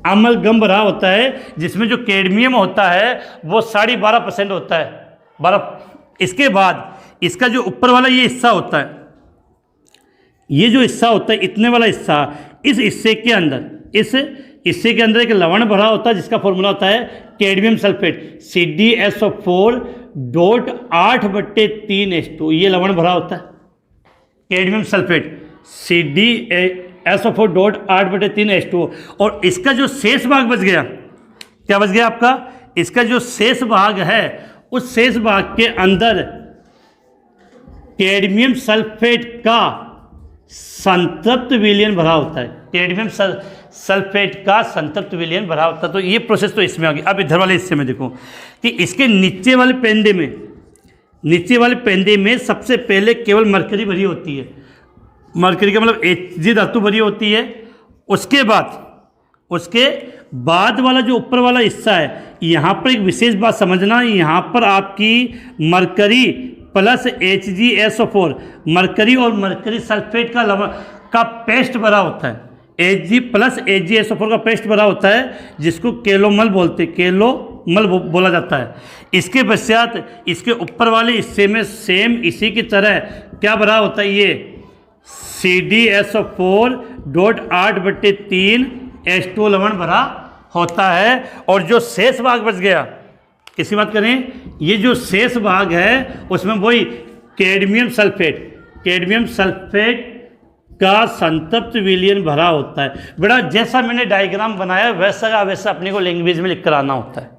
अम्लगम भरा होता है, जिसमें जो कैडमियम होता है वो 12.5% होता है, 12। इसके बाद इसका जो ऊपर वाला ये हिस्सा होता है, ये जो हिस्सा होता है इतने वाला हिस्सा, इस हिस्से के अंदर, इस हिस्से के अंदर एक लवण भरा होता है जिसका फॉर्मूला होता है कैडमियम सल्फेट, CdSO4.8/3H2। ये लवण भरा होता है कैडमियम सल्फेट, CdSO4.8/3H2। और इसका जो शेष भाग बच गया, क्या बच गया आपका, इसका जो शेष भाग है, उस शेष भाग के अंदर कैडमियम सल्फेट का संतृप्त विलयन भरा होता है, कैडमियम सल्फेट का संतृप्त विलयन भरा होता है। तो ये प्रोसेस तो इसमें आ गई। अब इधर वाले हिस्से में देखो कि इसके नीचे वाले पेंदे में, नीचे वाले पेंदे में सबसे पहले केवल मरकरी भरी होती है, मरकरी का मतलब Hg धातु भरी होती है। उसके बाद वाला जो ऊपर वाला हिस्सा है, यहाँ पर एक विशेष बात समझना, यहाँ पर आपकी मरकरी प्लस HgSO4, मरकरी और मरकरी सल्फेट का लवण का पेस्ट भरा होता है, Hg प्लस HgSO4 का पेस्ट भरा होता है, जिसको केलोमल बोलते हैं, केलोमल बोला जाता है। इसके पश्चात इसके ऊपर वाले हिस्से में सेम इसी की तरह क्या भरा होता है, ये CdSO4.8/3H2 लवण भरा होता है। और जो शेष भाग बच गया, किसी बात करें, ये जो शेष भाग है उसमें वही कैडमियम सल्फेट का संतृप्त विलयन भरा होता है। बड़ा जैसा मैंने डायग्राम बनाया वैसा का वैसा अपने को लैंग्वेज में लिख कर आना होता है,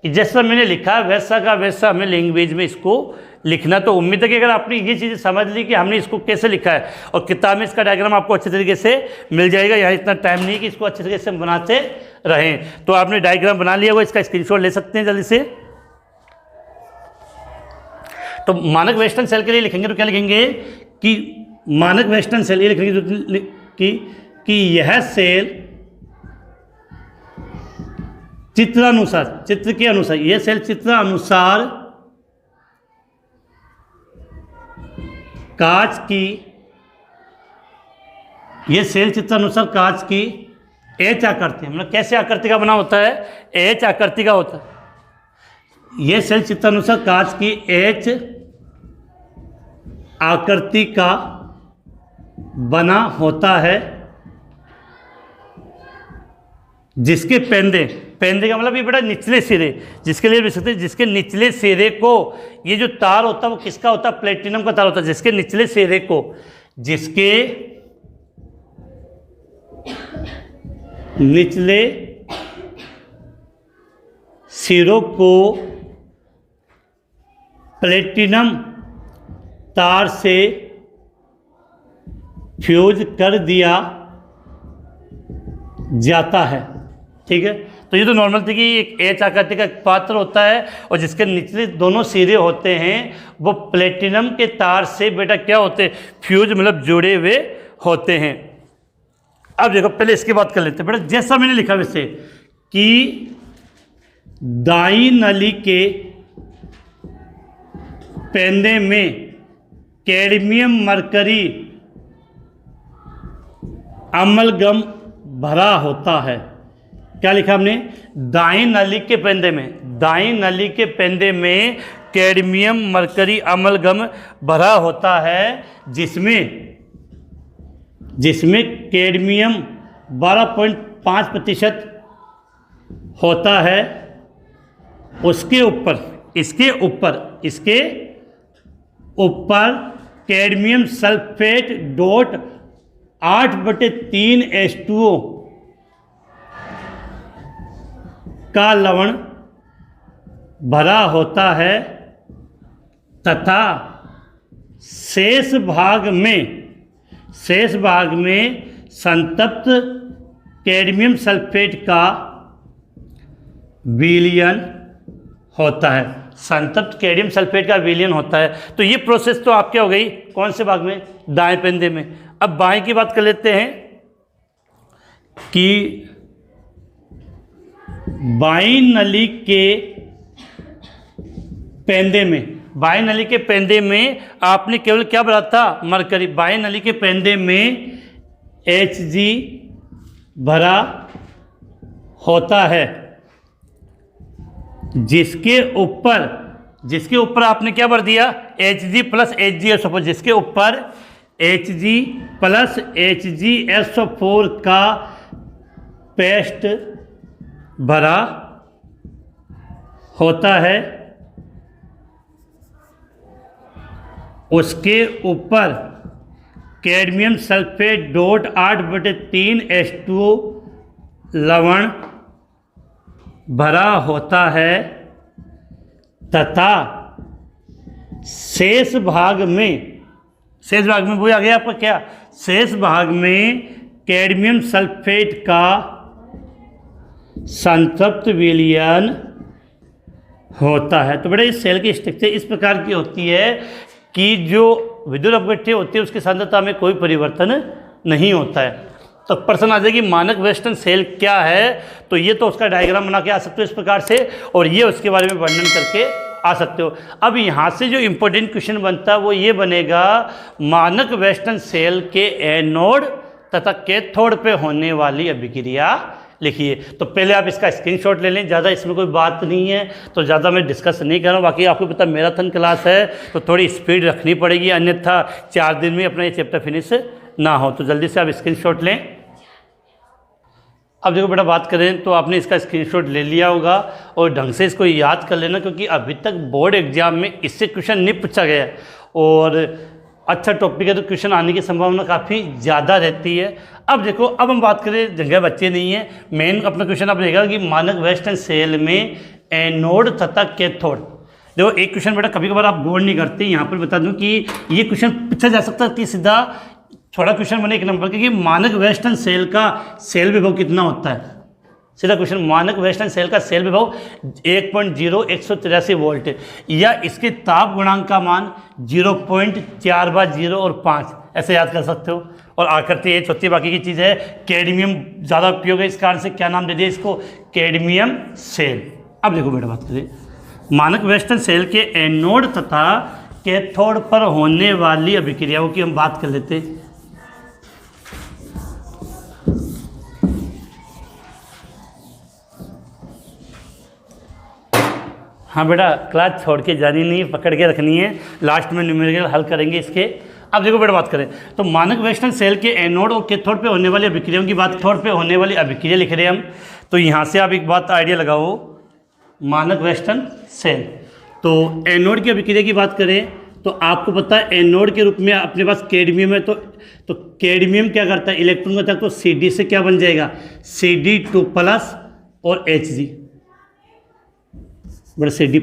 कि जैसा मैंने लिखा वैसा का वैसा हमें लैंग्वेज में इसको लिखना। तो उम्मीद है कि अगर आपने ये चीज़ें समझ ली कि हमने इसको कैसे लिखा है, और किताब में इसका डायग्राम आपको अच्छे तरीके से मिल जाएगा। यहाँ इतना टाइम नहीं कि इसको अच्छे तरीके से बनाते रहें। तो आपने डायग्राम बना लिया हुआ, इसका स्क्रीनशॉट ले सकते हैं जल्दी से। तो मानक वेस्टर्न सेल के लिए लिखेंगे तो क्या लिखेंगे कि मानक वेस्टर्न सेल, ये लिखेंगे कि यह सेल चित्रानुसार, चित्र के अनुसार, यह सेल चित्रानुसार कांच की, यह सेल चित्रानुसार कांच की एच आकृति, मतलब कैसे आकृति का बना होता है, एच आकृति का होता है। यह सेल चित्रानुसार कांच की एच आकृति का बना होता है, जिसके पेंदे पेंदे का मतलब ये बेटा निचले सिरे, जिसके लिए लिख सकते हैं जिसके निचले सिरे को, ये जो तार होता है वो किसका होता है, प्लेटिनम का तार होता है, जिसके निचले सिरे को, जिसके निचले सिरों को प्लेटिनम तार से फ्यूज कर दिया जाता है। ठीक है, तो ये तो नॉर्मल थी कि एक एच आकृति का एक पात्र होता है और जिसके निचले दोनों सिरे होते हैं वो प्लेटिनम के तार से बेटा क्या होते हैं, फ्यूज मतलब जुड़े हुए होते हैं। अब देखो पहले इसकी बात कर लेते हैं बेटा, जैसा मैंने लिखा वैसे कि दाई नली के पेंदे में कैडमियम मरकरी अमलगम भरा होता है। क्या लिखा हमने, दाई नली के पेंदे में, दाई नली के पेंदे में कैडमियम मरकरी अमलगम भरा होता है, जिसमें कैडमियम 12.5% होता है। उसके ऊपर कैडमियम सल्फेट डॉट 8/3 H2O का लवण भरा होता है तथा शेष भाग में संतप्त कैडमियम सल्फेट का विलयन होता है, संतप्त कैडमियम सल्फेट का विलयन होता है। तो ये प्रोसेस तो आपके हो गई कौन से भाग में, दाएं पेंदे में। अब बाएं की बात कर लेते हैं कि बाईं नली के पेंदे में आपने केवल क्या भरा था, मरकरी। बाईं नली के पेंदे में Hg भरा होता है, जिसके ऊपर आपने क्या भर दिया, Hg प्लस HgSO4, जिसके ऊपर Hg प्लस HgSO4 का पेस्ट भरा होता है। उसके ऊपर कैडमियम सल्फेट डॉट 8/3 H2O लवण भरा होता है तथा शेष भाग में वही आ गया आपका क्या, शेष भाग में कैडमियम सल्फेट का संतप्त विलयन होता है। तो बेटा इस सेल की स्ट्रक्चर इस प्रकार की होती है कि जो विद्युत अपघट्य होती है उसकी सांद्रता में कोई परिवर्तन नहीं होता है। तो प्रश्न आ जाएगी मानक वेस्टर्न सेल क्या है, तो ये तो उसका डायग्राम बना के आ सकते हो इस प्रकार से, और ये उसके बारे में वर्णन करके आ सकते हो। अब यहाँ से जो इम्पोर्टेंट क्वेश्चन बनता है वो ये बनेगा, मानक वेस्टर्न सेल के एनोड तथा कैथोड पे होने वाली अभिक्रिया लिखिए। तो पहले आप इसका स्क्रीनशॉट ले लें, ज़्यादा इसमें कोई बात नहीं है तो ज़्यादा मैं डिस्कस नहीं कर रहा हूँ। बाकी आपको पता मैराथन क्लास है तो थोड़ी स्पीड रखनी पड़ेगी, अन्यथा 4 दिन में अपना ये चैप्टर फिनिश ना हो। तो जल्दी से आप स्क्रीनशॉट लें। अब देखो बेटा बात करें तो आपने इसका स्क्रीनशॉट ले लिया होगा और ढंग से इसको याद कर लेना, क्योंकि अभी तक बोर्ड एग्जाम में इससे क्वेश्चन नहीं पूछा गया है और अच्छा टॉपिक है तो क्वेश्चन आने की संभावना काफ़ी ज़्यादा रहती है। अब देखो, अब हम बात करें, जगह बच्चे नहीं है, मेन अपना क्वेश्चन आप रहेगा कि मानक वेस्टर्न सेल में एनोड तथा कैथोड। देखो एक क्वेश्चन बेटा कभी कभार आप गौर नहीं करते, यहाँ पर बता दूं कि ये क्वेश्चन पूछा जा सकता है कि सीधा छोटा क्वेश्चन बने 1 नंबर के कि मानक वेस्टर्न सेल का सेल विभव कितना होता है। सीधा क्वेश्चन, मानक वेस्टर्न सेल का सेल विभव 1.0183 वोल्ट या इसके ताप गुणांक का मान 0.4/0 और 5 ऐसे याद कर सकते हो। और आकृति एच होती है, बाकी की चीज़ है। कैडमियम ज़्यादा उपयोग है इस कारण से क्या नाम दे दिया इसको, कैडमियम सेल। अब देखो बेटा बात करें मानक वेस्टर्न सेल के एनोड तथा कैथोड पर होने वाली अभिक्रियाओं की हम बात कर लेते हैं। हाँ बेटा क्लास छोड़ के जानी नहीं, पकड़ के रखनी है, लास्ट में न्यूमेरिकल हल करेंगे इसके। अब देखो बेटा बात करें तो मानक वेस्टर्न सेल के एनोड और कैथोड पे होने वाली अभिक्रियाओं की बात, कैथोड पे होने वाली अभिक्रिया लिख रहे हैं हम। तो यहाँ से आप एक बात आइडिया लगाओ, मानक वेस्टर्न सेल। तो एनोड की अभिक्रिया की बात करें तो आपको पता है एनोड के रूप में अपने पास कैडमियम है, तो कैडमियम क्या करता है, इलेक्ट्रॉन का, तो Cd से क्या बन जाएगा, Cd2+ और Hg, बड़ा Cd+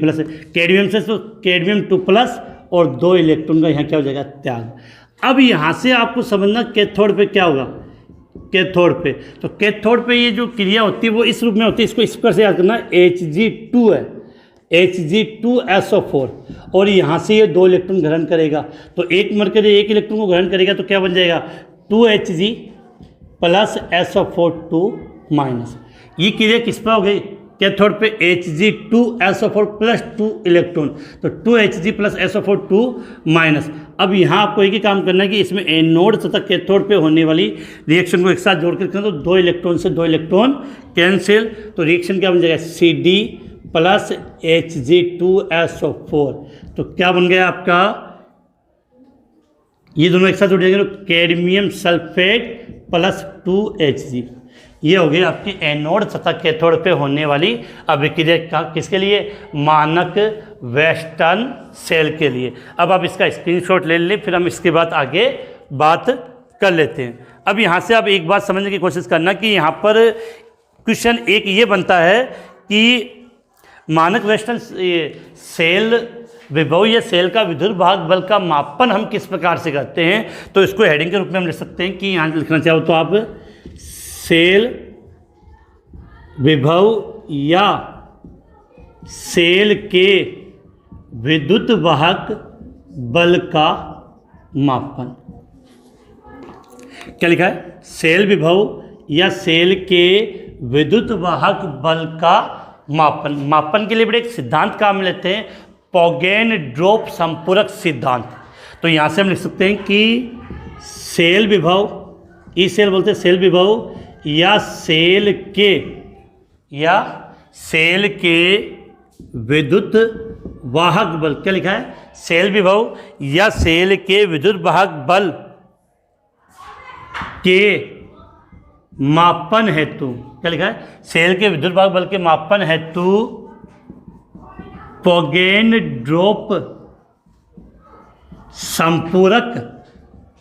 कैडमियम से, तो कैडमियम 2+ और 2 इलेक्ट्रॉन का यहाँ क्या हो जाएगा, त्याग। अब यहाँ से आपको समझना कैथोड पे क्या होगा, कैथोड पे, तो कैथोड पे ये जो क्रिया होती है वो इस रूप में होती है, इसको इस प्रकार से याद करना, Hg2 है, Hg2SO4, और यहाँ से ये 2 इलेक्ट्रॉन ग्रहण करेगा, तो एक मरकरी 1 इलेक्ट्रॉन को ग्रहण करेगा तो क्या बन जाएगा, 2Hg + SO4 -। ये क्रिया किस पर हो गई, कैथोड पे, Hg2SO4 + 2 इलेक्ट्रॉन, तो 2Hg + SO4 अब यहाँ आपको एक ही काम करना है कि इसमें एनोड तथा कैथोड पे होने वाली रिएक्शन को एक साथ जोड़ कर रखना, तो 2 इलेक्ट्रॉन से 2 इलेक्ट्रॉन कैंसिल, तो रिएक्शन क्या बन जाएगा, Cd + Hg2SO4, तो क्या बन गया आपका, ये दोनों एक साथ जुड़ जाएंगे, तो कैडमियम सल्फेट + 2Hg, ये हो गई आपकी एनोड तथा कैथोड पे होने वाली अभिक्रिया का, किसके लिए, मानक वेस्टर्न सेल के लिए। अब आप इसका स्क्रीनशॉट ले लें, फिर हम इसके बाद आगे बात कर लेते हैं। अब यहाँ से आप एक बात समझने की कोशिश करना कि यहाँ पर क्वेश्चन एक ये बनता है कि मानक वेस्टर्न सेल विभव या सेल का विद्युत भाग बल का मापन हम किस प्रकार से करते हैं, तो इसको हेडिंग के रूप में हम लिख सकते हैं कि यहाँ लिखना चाहो तो आप सेल विभव या सेल के विद्युत वाहक बल का मापन। क्या लिखा है, सेल विभव या सेल के विद्युत वाहक बल का मापन। मापन के लिए बड़े एक सिद्धांत काम लेते हैं, पॉगेन ड्रॉप संपूरक सिद्धांत। तो यहाँ से हम लिख सकते हैं कि सेल विभव, ई सेल बोलते हैं, सेल विभव या सेल के विद्युत वाहक बल, क्या लिखा है, सेल विभव या सेल के विद्युत वाहक बल के मापन हेतु, क्या लिखा है, सेल के विद्युत वाहक बल के मापन हेतु पॉगेन ड्रॉप संपूरक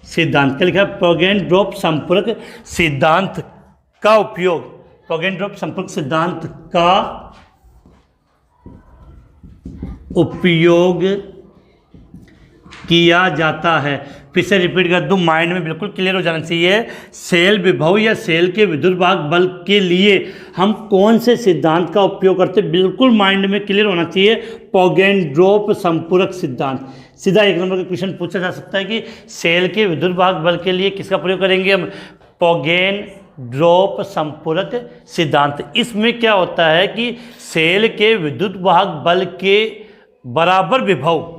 सिद्धांत, क्या लिखा है, पॉगेन ड्रॉप संपूरक सिद्धांत का उपयोग, पॉगेन ड्रॉप संपूरक सिद्धांत का उपयोग किया जाता है। फिर से रिपीट कर दूं, माइंड में बिल्कुल क्लियर हो जाना चाहिए। सेल विभव या सेल के विद्युत वाहक बल के लिए हम कौन से सिद्धांत का उपयोग करते हैं, बिल्कुल माइंड में क्लियर होना चाहिए, पॉगेन ड्रॉप संपूरक सिद्धांत। सीधा 1 नंबर का क्वेश्चन पूछा जा सकता है कि सेल के विद्युत वाहक बल के लिए किसका प्रयोग करेंगे हम, पॉगेन ड्रॉप संपूरक सिद्धांत। इसमें क्या होता है कि सेल के विद्युत वाहक बल के बराबर विभव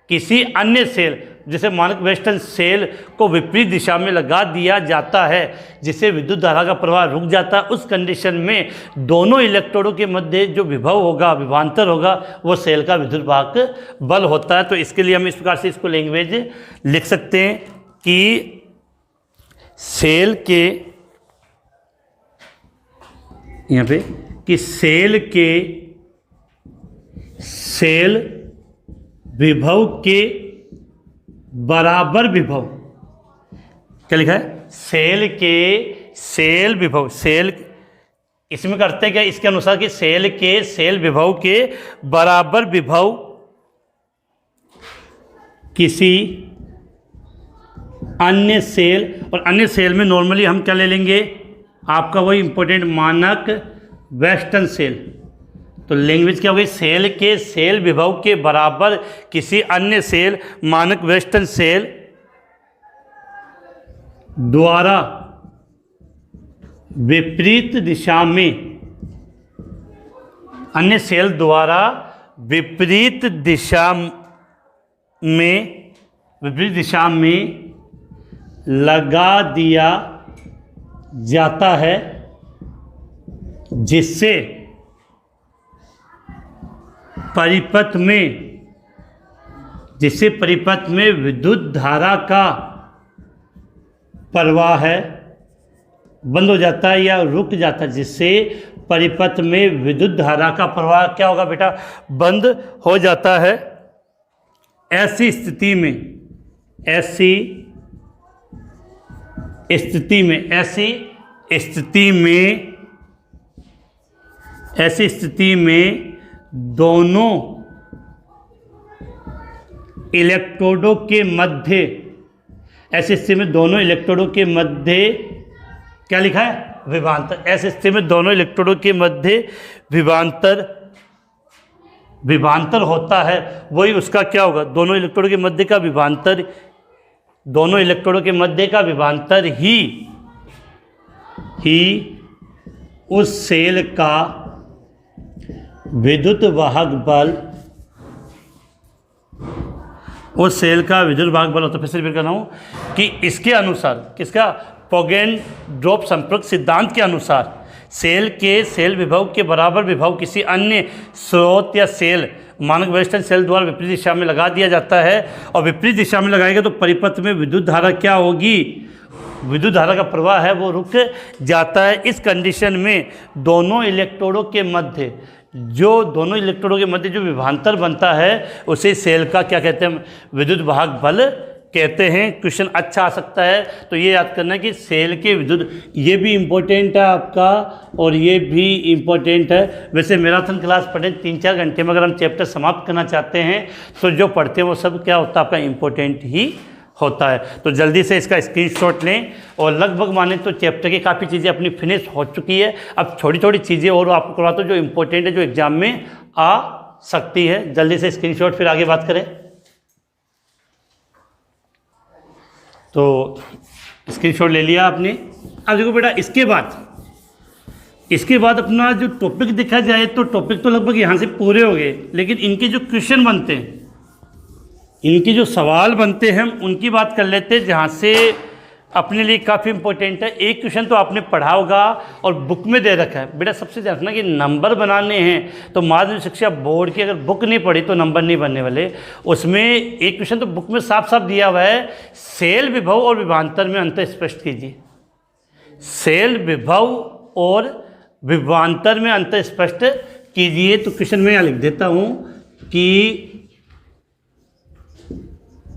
किसी अन्य सेल, जैसे मानक वेस्टर्न सेल को विपरीत दिशा में लगा दिया जाता है, जिससे विद्युत धारा का प्रवाह रुक जाता है। उस कंडीशन में दोनों इलेक्ट्रोडों के मध्य जो विभव होगा, विभवांतर होगा, वो सेल का विद्युत वाहक बल होता है। तो इसके लिए हम इस प्रकार से इसको लैंग्वेज लिख सकते हैं कि सेल के, यहाँ पे, कि सेल विभव के बराबर विभव, क्या लिखा है, सेल विभव, सेल इसमें करते हैं क्या, इसके अनुसार कि सेल विभव के बराबर विभव किसी अन्य सेल, और अन्य सेल में नॉर्मली हम क्या ले लेंगे, आपका वही इंपॉर्टेंट मानक वेस्टर्न सेल। तो लैंग्वेज क्या हो गई, सेल विभव के बराबर किसी अन्य सेल, मानक वेस्टर्न सेल द्वारा विपरीत दिशा में, अन्य सेल द्वारा विपरीत दिशा में लगा दिया जाता है, जिससे परिपथ में विद्युत धारा का प्रवाह है बंद हो जाता है या रुक जाता है, जिससे परिपथ में विद्युत धारा का प्रवाह क्या होगा बेटा, बंद हो जाता है। ऐसी स्थिति में दोनों इलेक्ट्रोडों के मध्य, ऐसी स्थिति में दोनों इलेक्ट्रोडों के मध्य क्या लिखा है, विभवांतर। ऐसी स्थिति में दोनों इलेक्ट्रोडों के मध्य विभवांतर होता है, वही उसका क्या होगा, दोनों इलेक्ट्रोडों के मध्य का विभवांतर ही उस सेल का विद्युत वाहक बल होता है। फिर से रिपीट कर रहा हूँ कि इसके अनुसार, किसका, पोगेन-ड्रॉप संपर्क सिद्धांत के अनुसार सेल विभव के बराबर विभव किसी अन्य स्रोत या सेल मानक वेस्टर्न सेल द्वारा विपरीत दिशा में लगा दिया जाता है, और विपरीत दिशा में लगाएगा तो परिपथ में विद्युत धारा क्या होगी, विद्युत धारा का प्रवाह है वो रुक जाता है। इस कंडीशन में दोनों इलेक्ट्रोडों के मध्य जो विभवांतर बनता है उसे सेल का क्या कहते हैं, विद्युत वाहक बल कहते हैं। क्वेश्चन अच्छा आ सकता है, तो ये याद करना है कि सेल के विद्युत, ये भी इम्पोर्टेंट है आपका और ये भी इम्पोर्टेंट है। वैसे मैराथन क्लास पढ़े 3-4 घंटे में अगर हम चैप्टर समाप्त करना चाहते हैं तो जो पढ़ते हैं वो सब क्या होता है, आपका इम्पोर्टेंट ही होता है। तो जल्दी से इसका स्क्रीनशॉट लें, और लगभग माने तो चैप्टर की काफ़ी चीज़ें अपनी फिनिश हो चुकी है। अब छोटी छोटी चीज़ें और आपको करवाता हूँ जो इम्पोर्टेंट है, जो एग्जाम में आ सकती है। जल्दी से स्क्रीनशॉट, फिर आगे बात करें। तो स्क्रीनशॉट ले लिया आपने। अब देखो बेटा, इसके बाद अपना जो टॉपिक देखा जाए तो टॉपिक तो लगभग यहाँ से पूरे हो गए, लेकिन इनके जो क्वेश्चन बनते हैं, इनके जो सवाल बनते हैं, हम उनकी बात कर लेते हैं, जहाँ से अपने लिए काफ़ी इंपॉर्टेंट है। एक क्वेश्चन तो आपने पढ़ा होगा और बुक में दे रखा है बेटा। सबसे ध्यान रखना कि नंबर बनाने हैं तो माध्यमिक शिक्षा बोर्ड की अगर बुक नहीं पढ़ी तो नंबर नहीं बनने वाले। उसमें एक क्वेश्चन तो बुक में साफ साफ दिया हुआ है, सेल विभव और विभवांतर में अंतर स्पष्ट कीजिए। सेल विभव और विभवांतर में अंतर स्पष्ट कीजिए। तो क्वेश्चन में यहाँ लिख देता हूँ कि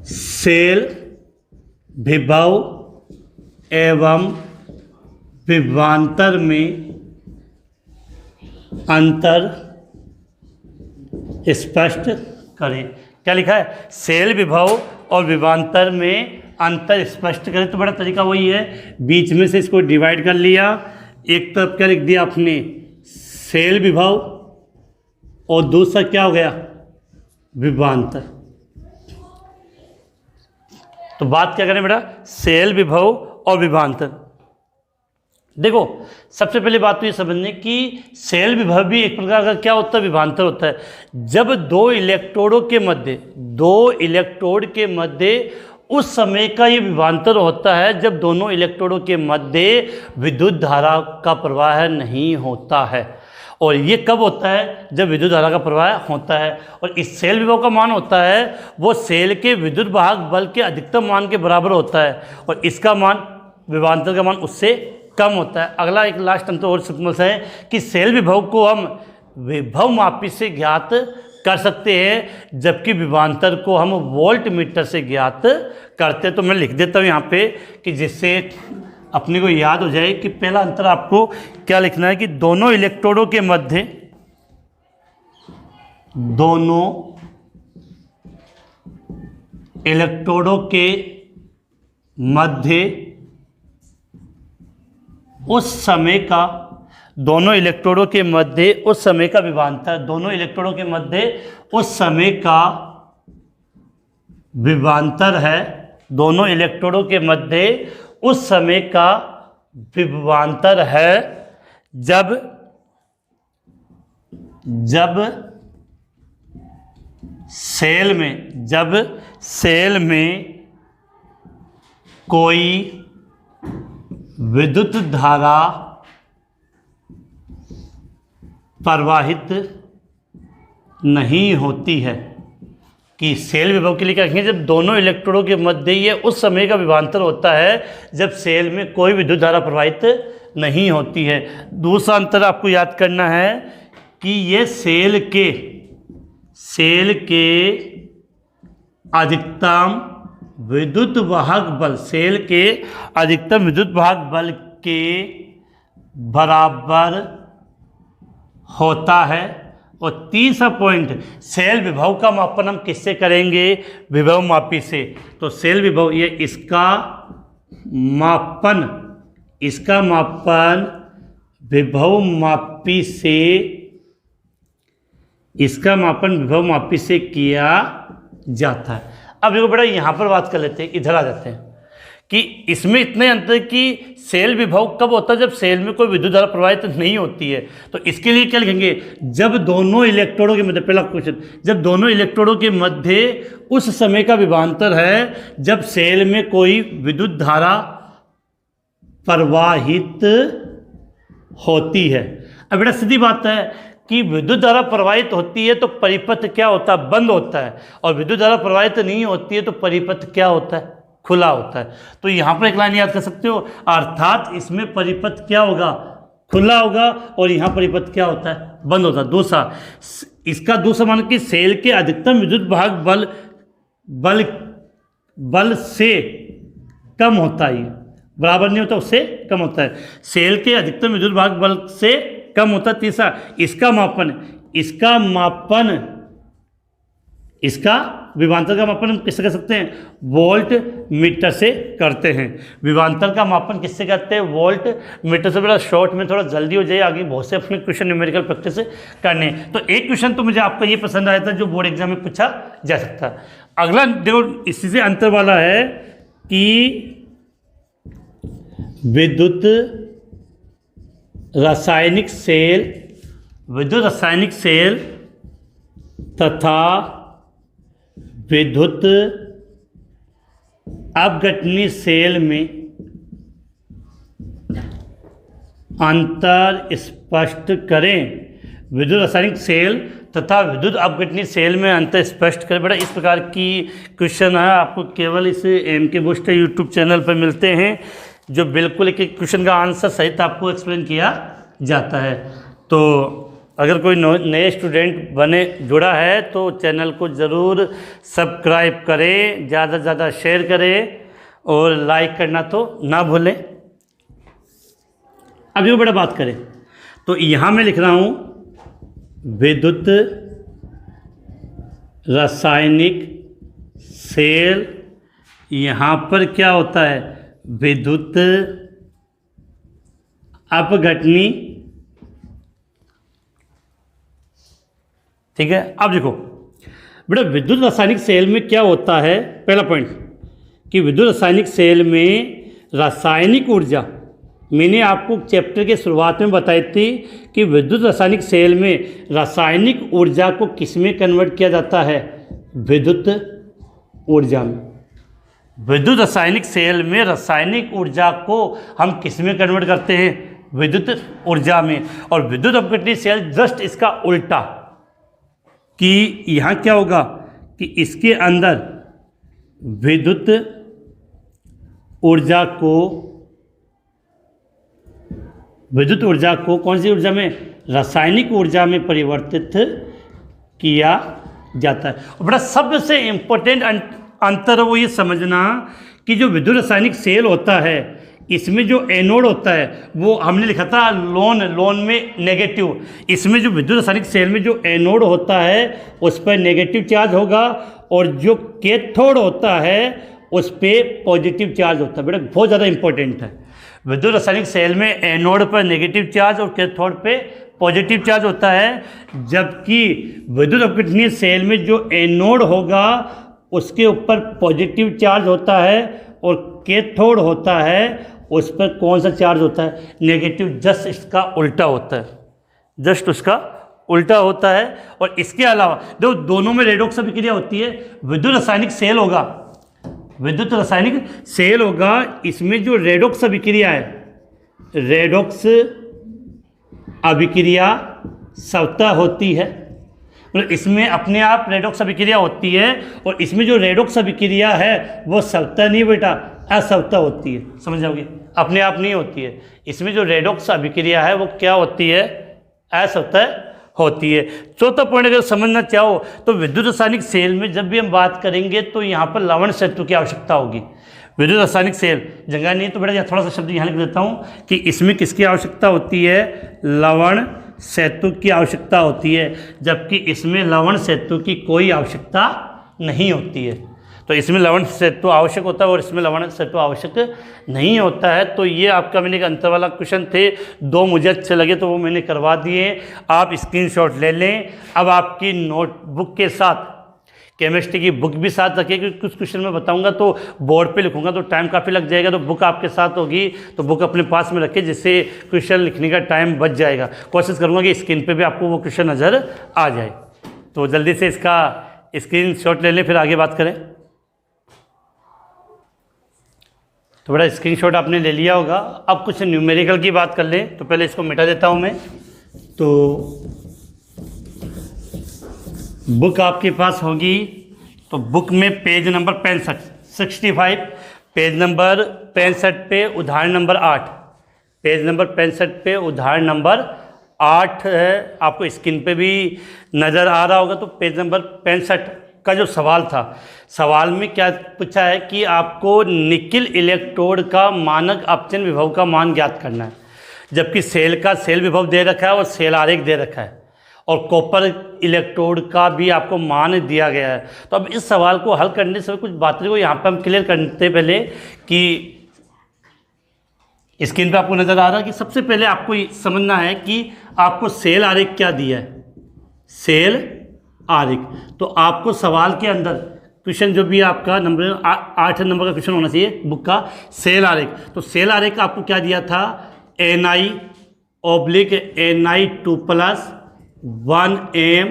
सेल विभव एवं विभवांतर में अंतर स्पष्ट करें। क्या लिखा है, सेल विभव और विभवांतर में अंतर स्पष्ट करें। तो बड़ा तरीका वही है, बीच में से इसको डिवाइड कर लिया। एक तरफ क्या लिख दिया आपने, सेल विभव, और दूसरा क्या हो गया, विभवांतर। तो बात क्या करें बेटा, सेल विभव और विभवांतर। देखो सबसे पहले बात तो ये समझने कि सेल विभव भी एक प्रकार का क्या होता है, विभवांतर होता है। जब दो इलेक्ट्रोड के मध्य उस समय का ये विभवांतर होता है जब दोनों इलेक्ट्रोडों के मध्य विद्युत धारा का प्रवाह नहीं होता है। और ये कब होता है, जब विद्युत धारा का प्रवाह होता है। और इस सेल विभव का मान होता है वो सेल के विद्युत वाहक बल के अधिकतम मान के बराबर होता है, और इसका मान, विभवांतर का मान उससे कम होता है। अगला एक लास्ट अंतर और सिंपल सा है कि सेल विभव को हम विभव मापी से ज्ञात कर सकते हैं, जबकि विभवांतर को हम वोल्ट मीटर से ज्ञात करते हैं। तो मैं लिख देता हूँ यहाँ पे कि जिससे अपने को याद हो जाए कि पहला अंतर आपको क्या लिखना है कि दोनों इलेक्ट्रोडों के मध्य उस समय का विभवांतर, दोनों इलेक्ट्रोडों के मध्य उस समय का विभवांतर है, दोनों इलेक्ट्रोडों के मध्य उस समय का विभवांतर है जब सेल में कोई विद्युत धारा प्रवाहित नहीं होती है। कि सेल विभव के लिए क्या कहेंगे, जब दोनों इलेक्ट्रोडों के मध्य ये उस समय का विभवांतर होता है जब सेल में कोई विद्युत धारा प्रवाहित नहीं होती है। दूसरा अंतर आपको याद करना है कि ये सेल के अधिकतम विद्युत वाहक बल, सेल के अधिकतम विद्युत वाहक बल के बराबर होता है। और तीसरा पॉइंट, सेल विभव का मापन हम किससे करेंगे? विभव मापी से। तो सेल विभव, ये इसका मापन विभव मापी से किया जाता है। अब देखो बेटा, यहाँ पर बात कर लेते हैं, इधर आ जाते हैं कि इसमें इतने अंतर कि सेल विभव कब होता है? जब सेल में कोई विद्युत धारा प्रवाहित नहीं होती है। तो इसके लिए क्या लिखेंगे? जब दोनों इलेक्ट्रोडों के मध्य, पहला क्वेश्चन, जब दोनों इलेक्ट्रोडों के मध्य उस समय का विभवांतर है जब सेल में कोई विद्युत धारा प्रवाहित होती है। अब बेटा सीधी बात है कि विद्युत धारा प्रवाहित होती है तो परिपथ क्या होता है? बंद होता है। और विद्युत धारा प्रवाहित नहीं होती है तो परिपथ क्या होता है? खुला होता है। तो यहाँ पर एक लाइन याद कर सकते हो, अर्थात इसमें परिपथ क्या होगा? खुला होगा। और यहाँ परिपथ क्या होता है? बंद होता है। दूसरा, इसका दूसरा मान कि सेल के अधिकतम विद्युत वाहक बल से कम होता है, बराबर नहीं होता, उससे कम होता है। सेल के अधिकतम विद्युत वाहक बल से कम होता है। तीसरा, इसका विभवांतर का मापन हम किससे कर सकते हैं? वोल्ट मीटर से करते हैं। विभवांतर का मापन किससे करते हैं? वोल्ट मीटर से। बेटा शॉर्ट में थोड़ा जल्दी हो जाए, आगे बहुत से अपने क्वेश्चन न्यूमेरिकल प्रैक्टिस करने। तो एक क्वेश्चन तो मुझे आपका ये पसंद आया था जो बोर्ड एग्जाम में पूछा जा सकता है। अगला देखो, इसी से अंतर वाला है कि विद्युत रासायनिक सेल तथा विद्युत अपघटनीय सेल में अंतर स्पष्ट करें। विद्युत रासायनिक सेल तथा विद्युत अपघटनीय सेल में अंतर स्पष्ट करें। बड़ा इस प्रकार की क्वेश्चन है, आपको केवल इस MK बूस्टर यूट्यूब चैनल पर मिलते हैं, जो बिल्कुल एक क्वेश्चन का आंसर सहित आपको एक्सप्लेन किया जाता है। तो अगर कोई नए स्टूडेंट जुड़ा है तो चैनल को ज़रूर सब्सक्राइब करें, ज़्यादा से ज़्यादा शेयर करें और लाइक करना तो ना भूलें। अब ये बड़ा बात करें तो यहाँ मैं लिख रहा हूँ विद्युत रासायनिक सेल, यहाँ पर क्या होता है? विद्युत अपघटनीय। ठीक है। अब देखो बेटा, विद्युत रासायनिक सेल में क्या होता है? पहला पॉइंट कि विद्युत रासायनिक सेल में रासायनिक ऊर्जा, मैंने आपको चैप्टर के शुरुआत में बताई थी कि विद्युत रासायनिक सेल में रासायनिक ऊर्जा को किस में कन्वर्ट किया जाता है? विद्युत ऊर्जा में। विद्युत रासायनिक सेल में रासायनिक ऊर्जा को हम किस में कन्वर्ट करते हैं? विद्युत ऊर्जा में। और विद्युत अपघटनीय सेल जस्ट इसका उल्टा, कि यहाँ क्या होगा कि इसके अंदर विद्युत ऊर्जा को कौन सी ऊर्जा में? रासायनिक ऊर्जा में परिवर्तित किया जाता है। और बड़ा सबसे इम्पोर्टेंट अंतर वो ये समझना कि जो विद्युत रासायनिक सेल होता है इसमें जो एनोड होता है वो हमने लिखा था लोन में नेगेटिव। इसमें जो विद्युत रासायनिक सेल में जो एनोड होता है उस पर नेगेटिव चार्ज होगा और जो कैथोड होता है उस पर पॉजिटिव चार्ज होता है। बेटा बहुत ज़्यादा इंपॉर्टेंट है। विद्युत रासायनिक सेल में एनोड पर नेगेटिव चार्ज और कैथोड पे पॉजिटिव चार्ज होता है, जबकि विद्युत अपघटनीय सेल में जो एनोड होगा उसके ऊपर पॉजिटिव चार्ज होता है और कैथोड होता है उस पर कौन सा चार्ज होता है? नेगेटिव। जस्ट इसका उल्टा होता है, जस्ट उसका उल्टा होता है। और इसके अलावा देखो दोनों में रेडॉक्स अभिक्रिया होती है। विद्युत रासायनिक सेल होगा, इसमें जो रेडॉक्स अभिक्रिया है, रेडॉक्स अभिक्रिया स्वतः होती है। मतलब इसमें अपने आप रेडॉक्स अभिक्रिया होती है और इसमें जो रेडॉक्स अभिक्रिया है वो स्वतः नहीं बेटा, असवता होती है, समझ जाओगे, अपने आप नहीं होती है। इसमें जो रेडॉक्स अभिक्रिया है वो क्या होती है, असवता होती है। चौथा पॉइंट अगर समझना चाहो तो विद्युत रासायनिक सेल में जब भी हम बात करेंगे तो यहाँ पर लवण सत्व की आवश्यकता होगी। विद्युत रासायनिक सेल जगह नहीं तो बेटा थोड़ा सा शब्द यहाँ लिख देता हूँ कि इसमें किसकी आवश्यकता होती है, लवण सत्व की आवश्यकता होती है, जबकि इसमें लवण सत्व की कोई आवश्यकता नहीं होती है। तो इसमें लवण सत्व आवश्यक होता है और इसमें लवण सत्व आवश्यक नहीं होता है। तो ये आपका मैंने एक अंतर वाला क्वेश्चन थे, 2 मुझे अच्छे लगे तो वो मैंने करवा दिए, आप स्क्रीनशॉट ले लें। अब आपकी नोटबुक के साथ केमिस्ट्री की बुक भी साथ रखिए, क्योंकि कुछ क्वेश्चन मैं बताऊंगा तो बोर्ड पे लिखूंगा तो टाइम काफ़ी लग जाएगा, तो बुक आपके साथ होगी तो बुक अपने पास में रखिए, जिससे क्वेश्चन लिखने का टाइम बच जाएगा। कोशिश करूंगा कि स्क्रीन पे भी आपको वो क्वेश्चन नज़र आ जाए। तो जल्दी से इसका स्क्रीनशॉट ले लें, फिर आगे बात करें। तो बड़ा स्क्रीनशॉट आपने ले लिया होगा। अब कुछ न्यूमेरिकल की बात कर लें, तो पहले इसको मिटा देता हूँ मैं। तो बुक आपके पास होगी, तो बुक में पेज नंबर 65 पेज नंबर 65 पे उदाहरण नंबर 8, पेज नंबर 65 पे उदाहरण नंबर 8 है, आपको स्क्रीन पे भी नज़र आ रहा होगा। तो पेज नंबर 65 का जो सवाल था, सवाल में क्या पूछा है कि आपको निकिल इलेक्ट्रोड का मानक अपचयन विभव का मान ज्ञात करना है, जबकि सेल का सेल विभव दे रखा है और सेल आरेख दे रखा है, और कॉपर इलेक्ट्रोड का भी आपको मान दिया गया है। तो अब इस सवाल को हल करने से कुछ बातें को यहाँ पर हम क्लियर करते पहले कि स्क्रीन पे आपको नज़र आ रहा है कि सबसे पहले आपको समझना है कि आपको सेल आरेख क्या दिया है, सेल आरेख। तो आपको सवाल के अंदर क्वेश्चन जो भी आपका नंबर 8 नंबर का क्वेश्चन होना चाहिए बुक का, सेल आरेख। तो सेल आरेख का आपको क्या दिया था, Ni/Ni2+, 1m,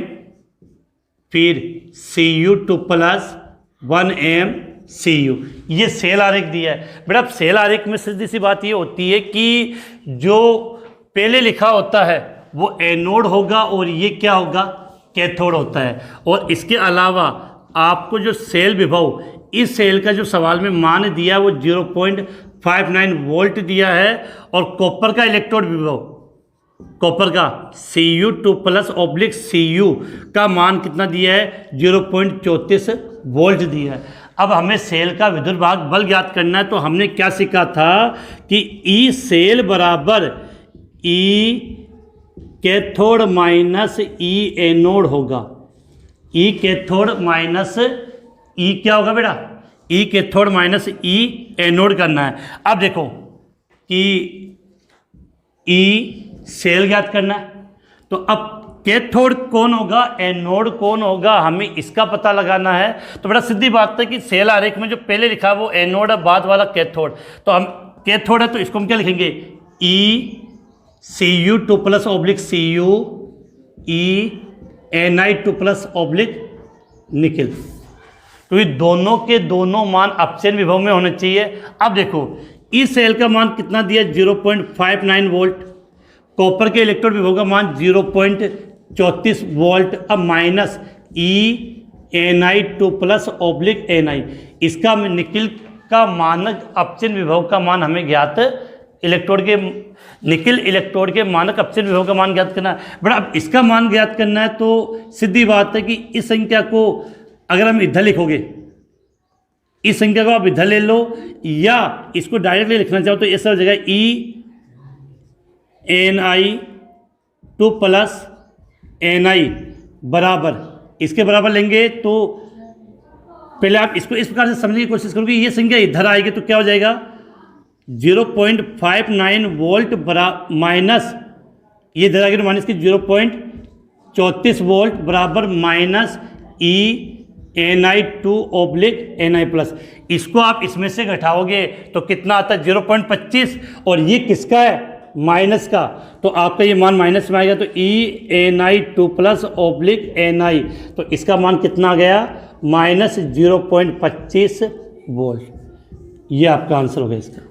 फिर Cu2+1m/Cu, ये सेल आरेख दिया है। बेटा अब सेल आरेख में सीधी सी बात ये होती है कि जो पहले लिखा होता है वो एनोड होगा और ये क्या होगा, कैथोड होता है। और इसके अलावा आपको जो सेल विभव, इस सेल का जो सवाल में मान दिया है वो 0.59 वोल्ट दिया है, और कॉपर का इलेक्ट्रोड विभव, कॉपर का Cu2+/Cu का मान कितना दिया है, 0.34 वोल्ट दिया है। अब हमें सेल का विद्युत भाग बल ज्ञात करना है। तो हमने क्या सीखा था कि ई सेल बराबर ई कैथोड माइनस ई एनोड होगा। ई कैथोड माइनस ई क्या होगा बेटा, ई कैथोड माइनस ई एनोड करना है। अब देखो कि ई सेल ज्ञात करना है, तो अब कैथोड कौन होगा, एनोड कौन होगा, हमें इसका पता लगाना है। तो बड़ा सीधी बात है कि सेल आरेख में जो पहले लिखा है वो एनोड है, बाद वाला कैथोड। तो हम कैथोड है तो इसको हम क्या लिखेंगे, ई Cu2+/Cu, ई Ni2+/निकिल। तो ये दोनों के दोनों मान अपचयन विभव में होने चाहिए। अब देखो इस सेल का मान कितना दिया, 0.59 वोल्ट, कॉपर के इलेक्ट्रोड विभव का मान 0.34 वोल्ट। अब माइनस ई Ni2+/Ni, इसका निकिल का मानक अपचयन विभव का मान हमें ज्ञात, इलेक्ट्रोड के निकिल इलेक्ट्रोड के मानक अपचयन विभव का मान ज्ञात करना है। बट अब इसका मान ज्ञात करना है तो सीधी बात है कि इस संख्या को अगर हम इधर लिखोगे, इस संख्या को आप इधर ले लो, या इसको डायरेक्टली लिखना चाहो तो इस जगह ई Ni2+Ni बराबर, इसके बराबर लेंगे। तो पहले आप इसको इस प्रकार से समझने की कोशिश करोगे, ये संख्या इधर आएगी तो क्या हो जाएगा, 0.59 वोल्ट माइनस ये इधर आएगी तो माइनस की 0.34 वोल्ट बराबर माइनस ई Ni2/Ni+। इसको आप इसमें से घटाओगे तो कितना आता है, 0.25, और ये किसका है, माइनस का, तो आपका ये मान माइनस में आएगा। तो ई Ni2+/Ni, तो इसका मान कितना आ गया, माइनस 0.25 वोल्ट। ये आपका आंसर होगा इसका,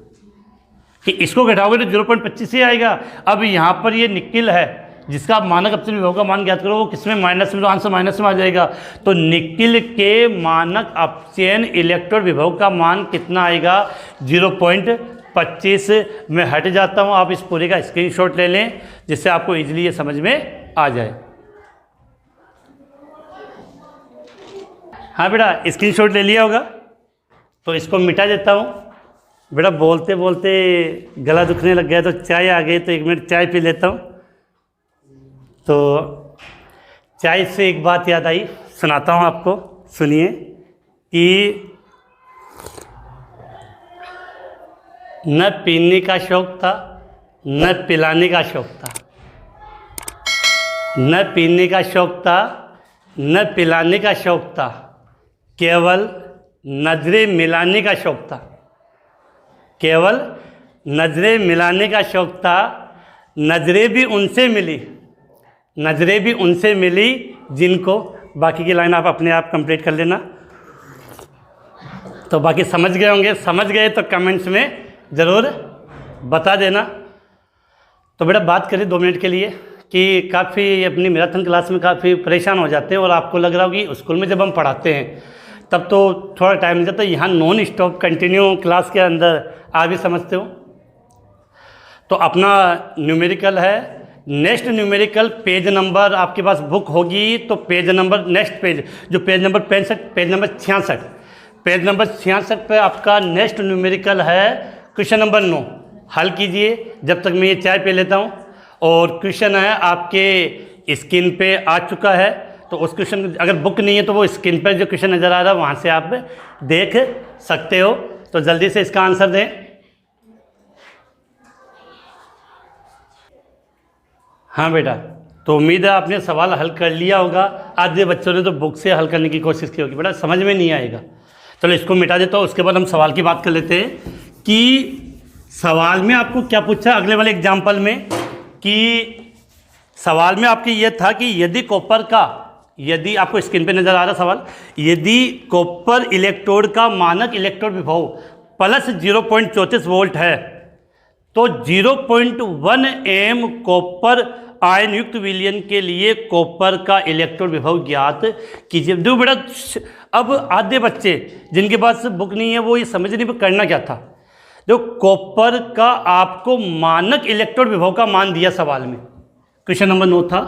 कि इसको घटाओगे तो 0.25 ही आएगा। अब यहाँ पर ये निकिल है जिसका मानक अपचयन विभव का मान ज्ञात करो, वो किसमें माइनस में, तो आंसर माइनस में आ जाएगा। तो निकिल के मानक अपचयन इलेक्ट्रोड विभव का मान कितना आएगा, 0.25। मैं हट जाता हूँ, आप इस पूरे का स्क्रीनशॉट ले लें जिससे आपको इजीली ये समझ में आ जाए। हाँ बेटा, स्क्रीनशॉट ले लिया होगा, तो इसको मिटा देता हूँ। बेटा बोलते बोलते गला दुखने लग गया, तो चाय आ गई, तो 1 मिनट चाय पी लेता हूँ। तो चाय से एक बात याद आई, सुनाता हूँ आपको, सुनिए कि न पीने का शौक था, न पिलाने का शौक था, न पीने का शौक था, न पिलाने का शौक था, केवल नजरें मिलाने का शौक था, केवल नजरें मिलाने का शौक था। नजरें भी उनसे मिली, नजरें भी उनसे मिली जिनको, बाकी की लाइन आप अपने आप कंप्लीट कर लेना। तो बाकी समझ गए होंगे, समझ गए तो कमेंट्स में ज़रूर बता देना। तो बेटा बात करें 2 मिनट के लिए कि काफ़ी अपनी मैराथन क्लास में काफ़ी परेशान हो जाते हैं, और आपको लग रहा हो कि स्कूल में जब हम पढ़ाते हैं तब तो थोड़ा टाइम मिल जाता है, यहाँ नॉन स्टॉप कंटिन्यू क्लास के अंदर आप भी समझते हो। तो अपना न्यूमेरिकल है, नेक्स्ट न्यूमेरिकल पेज नंबर आपके पास बुक होगी, तो पेज नंबर, नेक्स्ट पेज जो page number 65, page number 66, page number 66 पे आपका नेक्स्ट न्यूमेरिकल है क्वेश्चन नंबर 9। हल कीजिए जब तक मैं ये चाय पी लेता हूँ। और क्वेश्चन है आपके स्क्रीन पे आ चुका है, तो उस क्वेश्चन, अगर बुक नहीं है तो वो स्क्रीन पर जो क्वेश्चन नज़र आ रहा है वहाँ से आप देख सकते हो। तो जल्दी से इसका आंसर दें। हाँ बेटा, तो उम्मीद है आपने सवाल हल कर लिया होगा। आधे बच्चों ने तो बुक से हल करने की कोशिश की होगी, बेटा समझ में नहीं आएगा। चलो इसको मिटा देता हूँ, उसके बाद हम सवाल की बात कर लेते हैं कि सवाल में आपको क्या पूछा अगले वाले एग्जाम्पल में। कि सवाल में आपके ये था कि यदि कॉपर का, यदि आपको स्क्रीन पे नज़र आ रहा सवाल, यदि कॉपर इलेक्ट्रोड का मानक इलेक्ट्रोड विभव प्लस 0.34 वोल्ट है, तो 0.1 एम कॉपर आयन युक्त विलयन के लिए कॉपर का इलेक्ट्रोड विभव ज्ञात कीजिए। देखो बेटा, अब आधे बच्चे जिनके पास बुक नहीं है वो ये समझ नहीं करना क्या था। जो कॉपर का आपको मानक इलेक्ट्रोड विभव का मान दिया सवाल में, क्वेश्चन नंबर 9 था,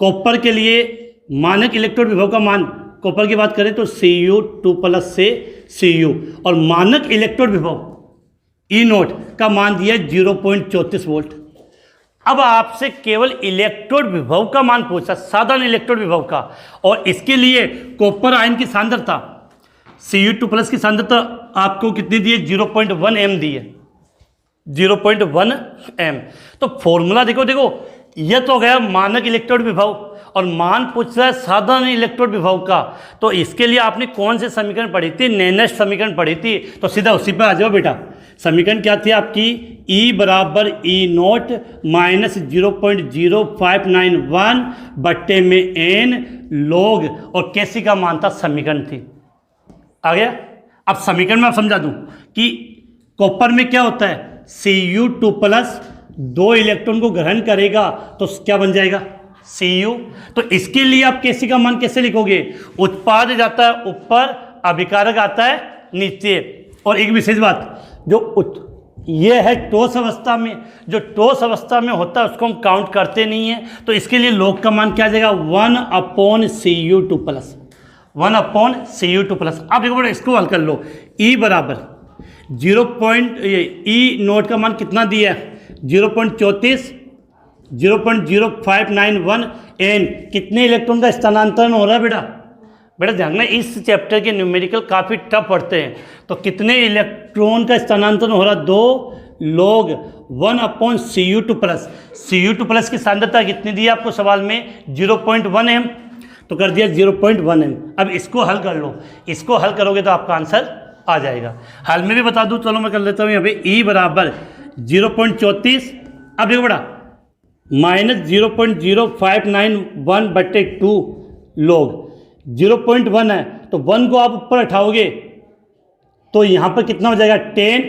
कॉपर के लिए मानक इलेक्ट्रोड विभव का मान, कॉपर की बात करें तो Cu2+ से Cu, और मानक इलेक्ट्रोड विभव E0 का मान दिया 0.34 वोल्ट। अब आपसे केवल इलेक्ट्रोड विभव का मान पूछा, साधारण इलेक्ट्रोड विभव का, और इसके लिए कॉपर आयन की सांद्रता Cu2+ की सांद्रता आपको कितनी दी है, 0.1 एम दी है, 0.1 एम। तो फॉर्मूला देखो, यह तो गया मानक इलेक्ट्रोड विभव, और मान पूछ रहा है साधारण इलेक्ट्रोड विभव का। तो इसके लिए आपने कौन से समीकरण पढ़ी थी, नेनेस्ट समीकरण पढ़ी थी, तो सीधा उसी पे आ जाओ बेटा। समीकरण क्या थी आपकी, E बराबर E0 माइनस 0.0591 बट्टे में n log, और कैसी का मान था, समीकरण थी। आ गया। अब समीकरण में आप समझा दूं कि कॉपर में क्या होता है, Cu2+ 2 इलेक्ट्रॉन को ग्रहण करेगा तो क्या बन जाएगा, Cu। तो इसके लिए आप कैसी का मान कैसे लिखोगे, उत्पाद जाता है ऊपर, अभिकारक आता है नीचे। और एक विशेष बात, जो ये है ठोस अवस्था में, जो ठोस अवस्था में होता है उसको हम काउंट करते नहीं है, तो इसके लिए लॉग का मान क्या आ जाएगा, 1/Cu2+, 1/Cu2+। अब देखो इसको हल कर लो, E बराबर 0.E0 का मान कितना दिया है, 0.34, 0.0591 n, कितने इलेक्ट्रॉन का स्थानांतरण हो रहा है बेटा। ध्यान में, इस चैप्टर के न्यूमेरिकल काफ़ी टफ पढ़ते हैं, तो कितने इलेक्ट्रॉन का स्थानांतरण हो रहा है, 2 log 1/Cu2+। Cu2+ की सांद्रता कितनी दी है आपको सवाल में, 0.1 एम, तो कर दिया 0.1 एम। अब इसको हल कर लो, इसको हल करोगे तो आपका आंसर आ जाएगा। हल में भी बता दूं, चलो मैं कर लेता हूँ यहाँ पे, E बराबर 0.34, अब देखो बेटा, माइनस 0.0591 बट्टे 2 log 0.1 है, तो 1 को आप ऊपर उठाओगे तो यहाँ पर कितना हो जाएगा, 10,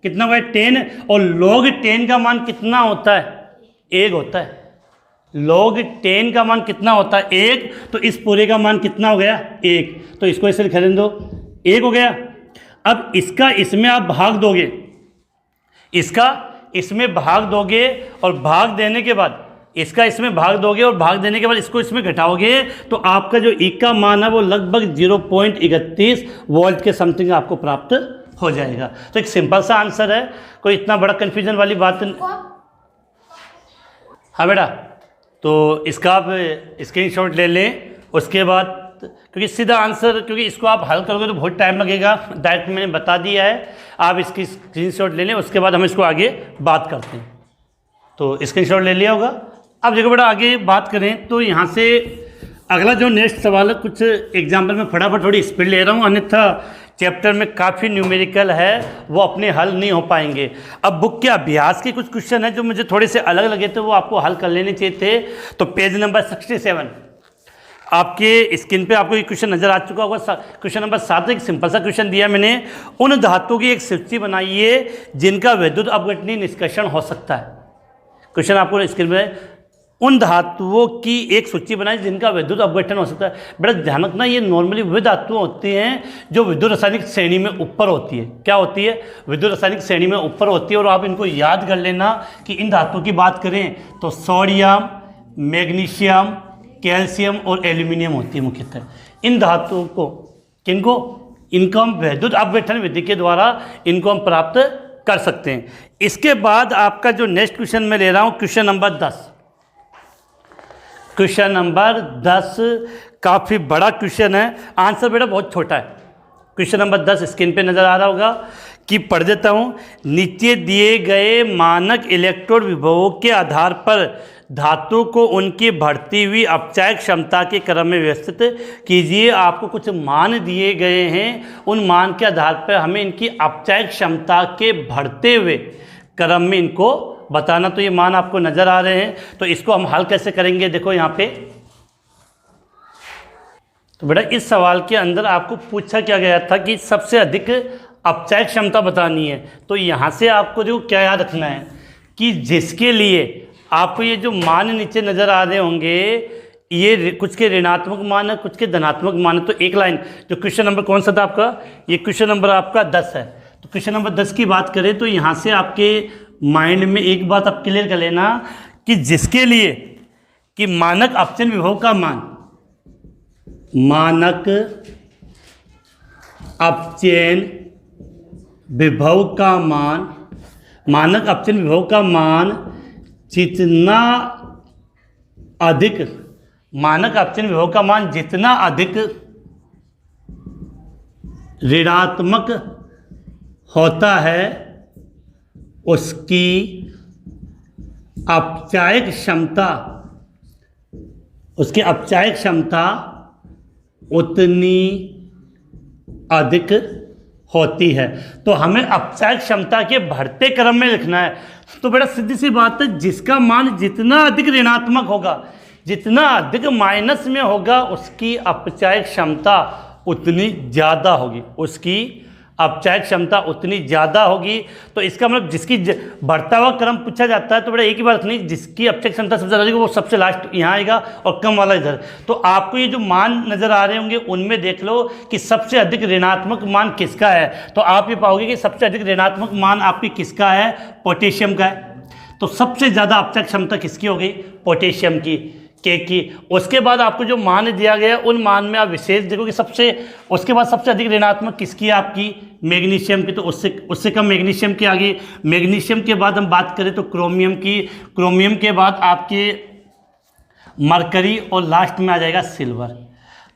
कितना होगा 10, और log 10 का मान कितना होता है, 1 होता है। log 10 का मान कितना होता है 1, तो इस पूरे का मान कितना हो गया 1, तो इसको ऐसे लिख दो 1 हो गया। अब इसका इसमें आप भाग दोगे, इसका इसमें भाग दोगे और भाग देने के बाद इसका इसमें भाग दोगे और भाग देने के बाद इसको इसमें घटाओगे, तो आपका जो ई का मान है वो लगभग 0.31 वोल्ट के समथिंग आपको प्राप्त हो जाएगा। तो एक सिंपल सा आंसर है, कोई इतना बड़ा कन्फ्यूजन वाली बात नहीं। हाँ बेटा, तो इसका आप स्क्रीनशॉट ले लें, उसके बाद क्योंकि सीधा आंसर, क्योंकि इसको आप हल करोगे तो बहुत टाइम लगेगा, डायरेक्ट मैंने बता दिया है, आप इसकी स्क्रीनशॉट ले लें, उसके बाद हम इसको आगे बात करते हैं। तो स्क्रीनशॉट ले लिया होगा। अब देखो बेटा आगे बात करें तो यहाँ से अगला जो नेक्स्ट सवाल है, कुछ एग्जाम्पल में फटाफट थोड़ी स्पीड ले रहा हूँ, अन्यथा चैप्टर में काफ़ी न्यूमेरिकल है, वो अपने हल नहीं हो पाएंगे। अब बुक के अभ्यास के कुछ क्वेश्चन है जो मुझे थोड़े से अलग लगे थे, वो आपको हल कर लेने चाहिए थे। तो पेज नंबर 67 आपके स्क्रीन पे आपको ये क्वेश्चन नजर आ चुका होगा। क्वेश्चन नंबर 7 एक सिंपल सा क्वेश्चन दिया मैंने, उन धातुओं की एक सूची बनाइए जिनका विद्युत अपघटनीय निष्कर्षण हो सकता है। क्वेश्चन आपको स्क्रीन में, उन धातुओं की एक सूची बनाई जिनका विद्युत अपघटन हो सकता है। बड़ा ध्यान रखना, ये नॉर्मली वे धातुएं होती हैं जो विद्युत रासायनिक श्रेणी में ऊपर होती है। क्या होती है? विद्युत रासायनिक श्रेणी में ऊपर होती है। और आप इनको याद कर लेना कि इन धातुओं की बात करें तो सोडियम, मैग्नीशियम, कैल्शियम और एल्यूमिनियम होती है मुख्यतः। इन धातुओं को, किनको, इनको हम विद्युत अपघटन विधि के द्वारा इनको हम प्राप्त कर सकते हैं। इसके बाद आपका जो नेक्स्ट क्वेश्चन मैं ले रहा हूँ, क्वेश्चन नंबर 10। क्वेश्चन नंबर 10 काफ़ी बड़ा क्वेश्चन है, आंसर बेटा बहुत छोटा है। क्वेश्चन नंबर 10 स्क्रीन पे नज़र आ रहा होगा कि पढ़ देता हूँ। नीचे दिए गए मानक इलेक्ट्रोड विभवों के आधार पर धातु को उनकी बढ़ती हुई अपचायक क्षमता के क्रम में व्यवस्थित कीजिए। आपको कुछ मान दिए गए हैं, उन मान के आधार पर हमें इनकी अपचायक क्षमता के बढ़ते हुए क्रम में इनको बताना। तो ये मान आपको नज़र आ रहे हैं, तो इसको हम हल कैसे करेंगे, देखो यहाँ पे। तो बेटा इस सवाल के अंदर आपको पूछा क्या गया था कि सबसे अधिक अपचायक क्षमता बतानी है। तो यहाँ से आपको जो क्या याद रखना है कि जिसके लिए आपको ये जो मान नीचे नज़र आ रहे होंगे, ये कुछ के ऋणात्मक मान है, कुछ के धनात्मक मान है। तो एक लाइन, जो क्वेश्चन नंबर कौन सा था आपका, ये क्वेश्चन नंबर आपका 10 है। तो क्वेश्चन नंबर 10 की बात करें तो यहाँ से आपके माइंड में एक बात आप क्लियर कर लेना कि जिसके लिए कि मानक अपचयन विभव का मान, मानक अपचयन विभव का मान, मानक अपचयन विभव का मान जितना अधिक, मानक अपचयन विभव का मान जितना अधिक ऋणात्मक होता है उसकी अपचायक क्षमता, उसकी अपचायक क्षमता उतनी अधिक होती है। तो हमें अपचायक क्षमता के बढ़ते क्रम में लिखना है। तो बड़ा सीधी सी बात है, जिसका मान जितना अधिक ऋणात्मक होगा, जितना अधिक माइनस में होगा, उसकी अपचायक क्षमता उतनी ज़्यादा होगी, उसकी अपचायक क्षमता उतनी ज़्यादा होगी। तो इसका मतलब जिसकी बढ़ता हुआ क्रम पूछा जाता है तो बड़ा एक ही बात नहीं, जिसकी अपचायक क्षमता सबसे ज़्यादा होगी वो सबसे लास्ट यहाँ आएगा और कम वाला इधर। तो आपको ये जो मान नज़र आ रहे होंगे उनमें देख लो कि सबसे अधिक ऋणात्मक मान किसका है। तो आप ये पाओगे कि सबसे अधिक ऋणात्मक मान आपकी किसका है, पोटेशियम का है। तो सबसे ज़्यादा अपचायक क्षमता किसकी हो गई, पोटेशियम की, के की। उसके बाद आपको जो मान दिया गया उन मान में आप विशेष देखो कि सबसे, उसके बाद सबसे अधिक ऋणात्मक किसकी है, आपकी मैग्नीशियम की। तो उससे कम मैग्नीशियम की आगे। मैग्नीशियम के बाद हम बात करें तो क्रोमियम की, क्रोमियम के बाद आपके मरकरी और लास्ट में आ जाएगा सिल्वर।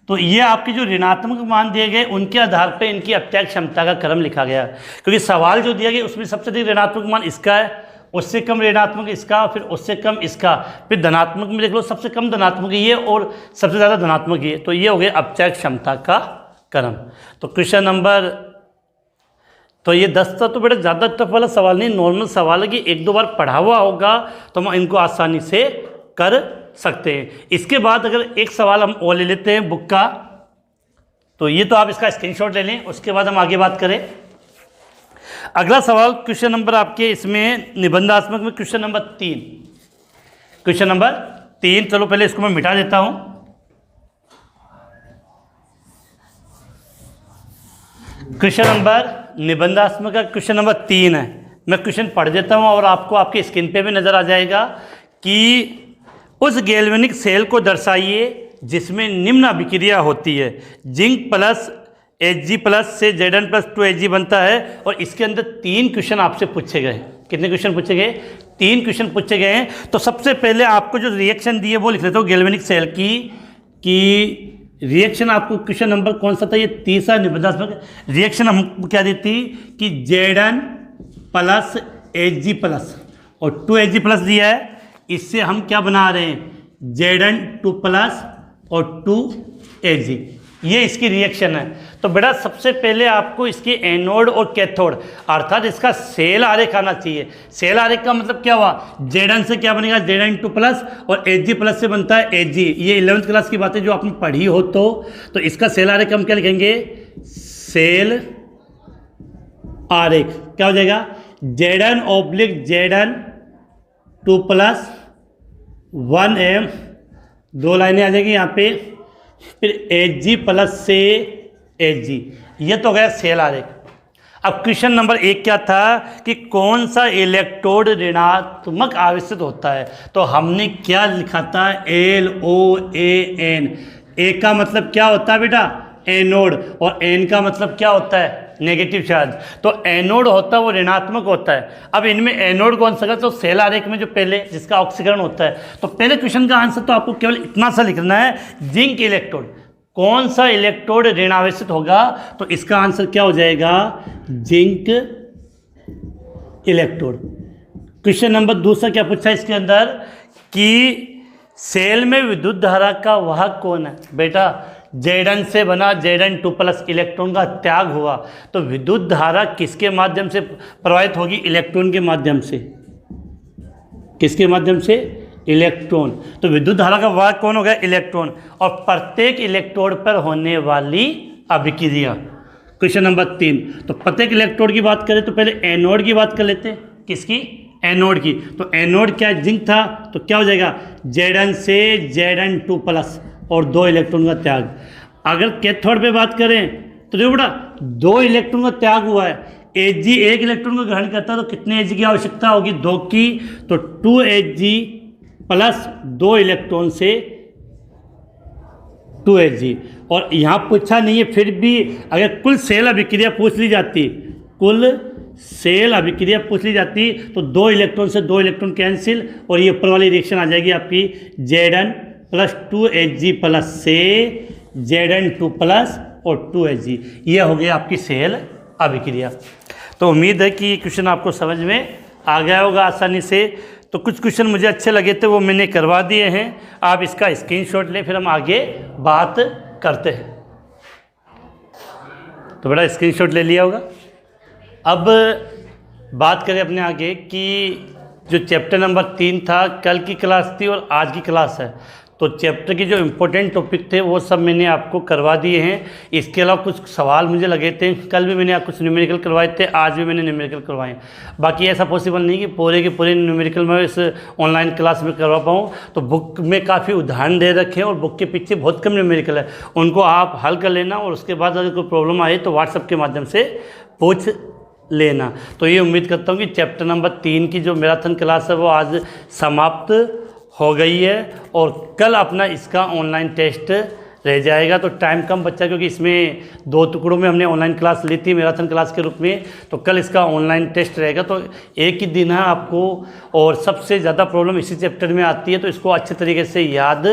तो ये आपके जो ऋणात्मक मान दिए गए उनके आधार पर इनकी अपचायक क्षमता का क्रम लिखा गया, क्योंकि सवाल जो दिया गया उसमें सबसे अधिक ऋणात्मक मान इसका है, उससे कम ऋणात्मक इसका, फिर उससे कम इसका, फिर धनात्मक में देख लो सबसे कम धनात्मक ये और सबसे ज़्यादा धनात्मक ये। तो ये हो गया अपचायक क्षमता का क्रम। तो क्वेश्चन नंबर, तो ये 10 था। तो बेटा ज़्यादा टफ वाला सवाल नहीं, नॉर्मल सवाल है कि एक दो बार पढ़ा हुआ होगा तो हम इनको आसानी से कर सकते हैं। इसके बाद अगर एक सवाल हम और ले लेते हैं बुक का, तो ये तो आप इसका स्क्रीनशॉट ले लें, उसके बाद हम आगे बात करें। अगला सवाल क्वेश्चन नंबर आपके इसमें निबंधात्मक में क्वेश्चन नंबर 3, क्वेश्चन नंबर 3, चलो पहले इसको मैं मिटा देता हूँ। क्वेश्चन नंबर निबंधात्मक का क्वेश्चन नंबर 3 है। मैं क्वेश्चन पढ़ देता हूँ और आपको आपकी स्क्रीन पे भी नज़र आ जाएगा कि उस गैल्वेनिक सेल को दर्शाइए जिसमें निम्न अभिक्रिया होती है। जिंक प्लस Hg प्लस से Zn+2Hg बनता है। और इसके अंदर 3 क्वेश्चन आपसे पूछे गए। कितने क्वेश्चन पूछे गए? 3 क्वेश्चन पूछे गए हैं। तो सबसे पहले आपको जो रिएक्शन दी है वो लिख लेता हूँ गैल्वेनिक सेल की रिएक्शन। आपको क्वेश्चन नंबर कौन सा था? ये तीसरा निबंधात्मक रिएक्शन हमको क्या देती कि Zn प्लस Hg प्लस और 2Hg प्लस दिया है। इससे हम क्या बना रहे हैं? Zn2 प्लस और 2Hg। ये इसकी रिएक्शन है। तो बेटा सबसे पहले आपको इसकी एनोड और कैथोड अर्थात इसका सेल आरेख आना चाहिए। सेल आरेख का मतलब क्या हुआ? Zn से क्या बनेगा? Zn2 प्लस और Hg प्लस से बनता है Hg। ये 11th क्लास की बातें जो आपने पढ़ी हो तो इसका सेल आरेख हम क्या लिखेंगे? सेल आरेख क्या हो जाएगा? Zn/Zn2 प्लस 1m, 2 लाइनें आ जाएगी यहाँ पे, फिर Hg प्लस से Hg। ये तो गया सेल आरेख। अब क्वेश्चन नंबर 1 क्या था कि कौन सा इलेक्ट्रोड ऋणात्मक आवेशित होता है? तो हमने क्या लिखा था? LOAN। ए का मतलब क्या होता है बेटा? एनोड। और एन का मतलब क्या होता है? Negative charge. तो एनोड होता है वो ऋणात्मक होता है। अब इनमें एनोड कौन सा? तो सेल आरेख में जो पहले जिसका ऑक्सीकरण होता है। तो पहले क्वेश्चन का आंसर तो आपको केवल इतना सा लिखना है, जिंक इलेक्ट्रोड। कौन सा इलेक्ट्रोड ऋणावेशित होगा? तो इसका आंसर क्या हो जाएगा? Zinc electrode. क्वेश्चन नंबर दूसरा क्या पूछा इसके अंदर कि सेल में विद्युत धारा का वाहक कौन है? बेटा Zn से बना Zn2 प्लस इलेक्ट्रॉन का त्याग हुआ। तो विद्युत धारा किसके माध्यम से प्रवाहित होगी? इलेक्ट्रॉन के माध्यम से। किसके माध्यम से? इलेक्ट्रॉन। तो विद्युत धारा का वाहक कौन हो गया? इलेक्ट्रॉन। और प्रत्येक इलेक्ट्रोड पर होने वाली अभिक्रिया। Question number 3। तो प्रत्येक इलेक्ट्रोड की बात करें तो पहले एनोड की बात कर लेते हैं। किसकी? एनोड की। तो एनोड क्या? जिंक था। तो क्या हो जाएगा? Zn से Zn2 प्लस और 2 इलेक्ट्रॉन का त्याग। अगर कैथोड पे बात करें तो देखो बेटा 2 इलेक्ट्रॉन का त्याग हुआ है। Hg 1 इलेक्ट्रॉन को ग्रहण करता है तो कितने Hg की आवश्यकता होगी? 2 की। तो 2Hg प्लस 2 इलेक्ट्रॉन से 2Hg। और यहाँ पूछा नहीं है, फिर भी अगर कुल सेल अभिक्रिया पूछ ली जाती, कुल सेल अभिक्रिया पूछ ली जाती तो 2 इलेक्ट्रॉन से 2 इलेक्ट्रॉन कैंसिल और ये ऊपर वाली रिएक्शन आ जाएगी आपकी Zn प्लस 2Hg प्लस से Zn2 प्लस और 2Hg। ये हो गया आपकी सेल अभिक्रिया। तो उम्मीद है कि ये क्वेश्चन आपको समझ में आ गया होगा आसानी से। तो कुछ क्वेश्चन मुझे अच्छे लगे थे वो मैंने करवा दिए हैं। आप इसका स्क्रीनशॉट लें, फिर हम आगे बात करते हैं। तो बड़ा स्क्रीनशॉट ले लिया होगा। अब बात करें अपने आगे कि जो चैप्टर नंबर 3 था, कल की क्लास थी और आज की क्लास है। तो चैप्टर के जो इम्पोर्टेंट टॉपिक थे वो सब मैंने आपको करवा दिए हैं। इसके अलावा कुछ सवाल मुझे लगे थे, कल भी मैंने आपको कुछ न्यूमेरिकल करवाए थे, आज भी मैंने न्यूमेरिकल करवाए। बाकी ऐसा पॉसिबल नहीं कि पूरे के पूरे न्यूमेरिकल मैं इस ऑनलाइन क्लास में करवा पाऊँ। तो बुक में काफ़ी उदाहरण दे रखे हैं और बुक के पीछे बहुत कम न्यूमेरिकल है, उनको आप हल कर लेना और उसके बाद अगर कोई प्रॉब्लम आए तो व्हाट्सएप के माध्यम से पूछ लेना। तो ये उम्मीद करता हूँ कि चैप्टर नंबर 3 की जो मैराथन क्लास है वो आज समाप्त हो गई है और कल अपना इसका ऑनलाइन टेस्ट रह जाएगा। तो टाइम कम बचा क्योंकि इसमें 2 टुकड़ों में हमने ऑनलाइन क्लास ली थी मैराथन क्लास के रूप में। तो कल इसका ऑनलाइन टेस्ट रहेगा। तो एक ही दिन है आपको और सबसे ज़्यादा प्रॉब्लम इसी चैप्टर में आती है, तो इसको अच्छे तरीके से याद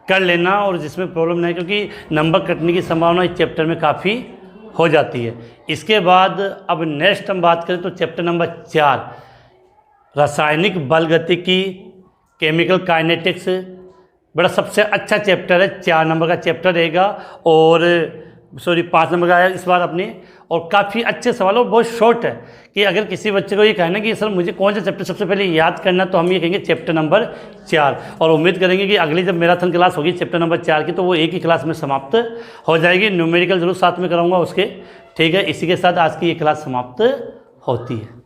कर लेना और जिसमें प्रॉब्लम नहीं, क्योंकि नंबर कटने की संभावना इस चैप्टर में काफ़ी हो जाती है। इसके बाद अब नेक्स्ट हम बात करें तो चैप्टर नंबर 4 रासायनिक बल गतिकी, केमिकल काइनेटिक्स, बड़ा सबसे अच्छा चैप्टर है। 4 नंबर का चैप्टर रहेगा और 5 नंबर का है इस बार अपने। और काफ़ी अच्छे सवाल और बहुत शॉर्ट है कि अगर किसी बच्चे को ये कहना कि सर मुझे कौन सा चैप्टर सबसे पहले याद करना, तो हम ये कहेंगे चैप्टर नंबर 4। और उम्मीद करेंगे कि अगली जब मैराथन क्लास होगी चैप्टर नंबर 4 की तो वो एक ही क्लास में समाप्त हो जाएगी। न्यूमेरिकल जरूर साथ में कराऊंगा उसके, ठीक है। इसी के साथ आज की ये क्लास समाप्त होती है।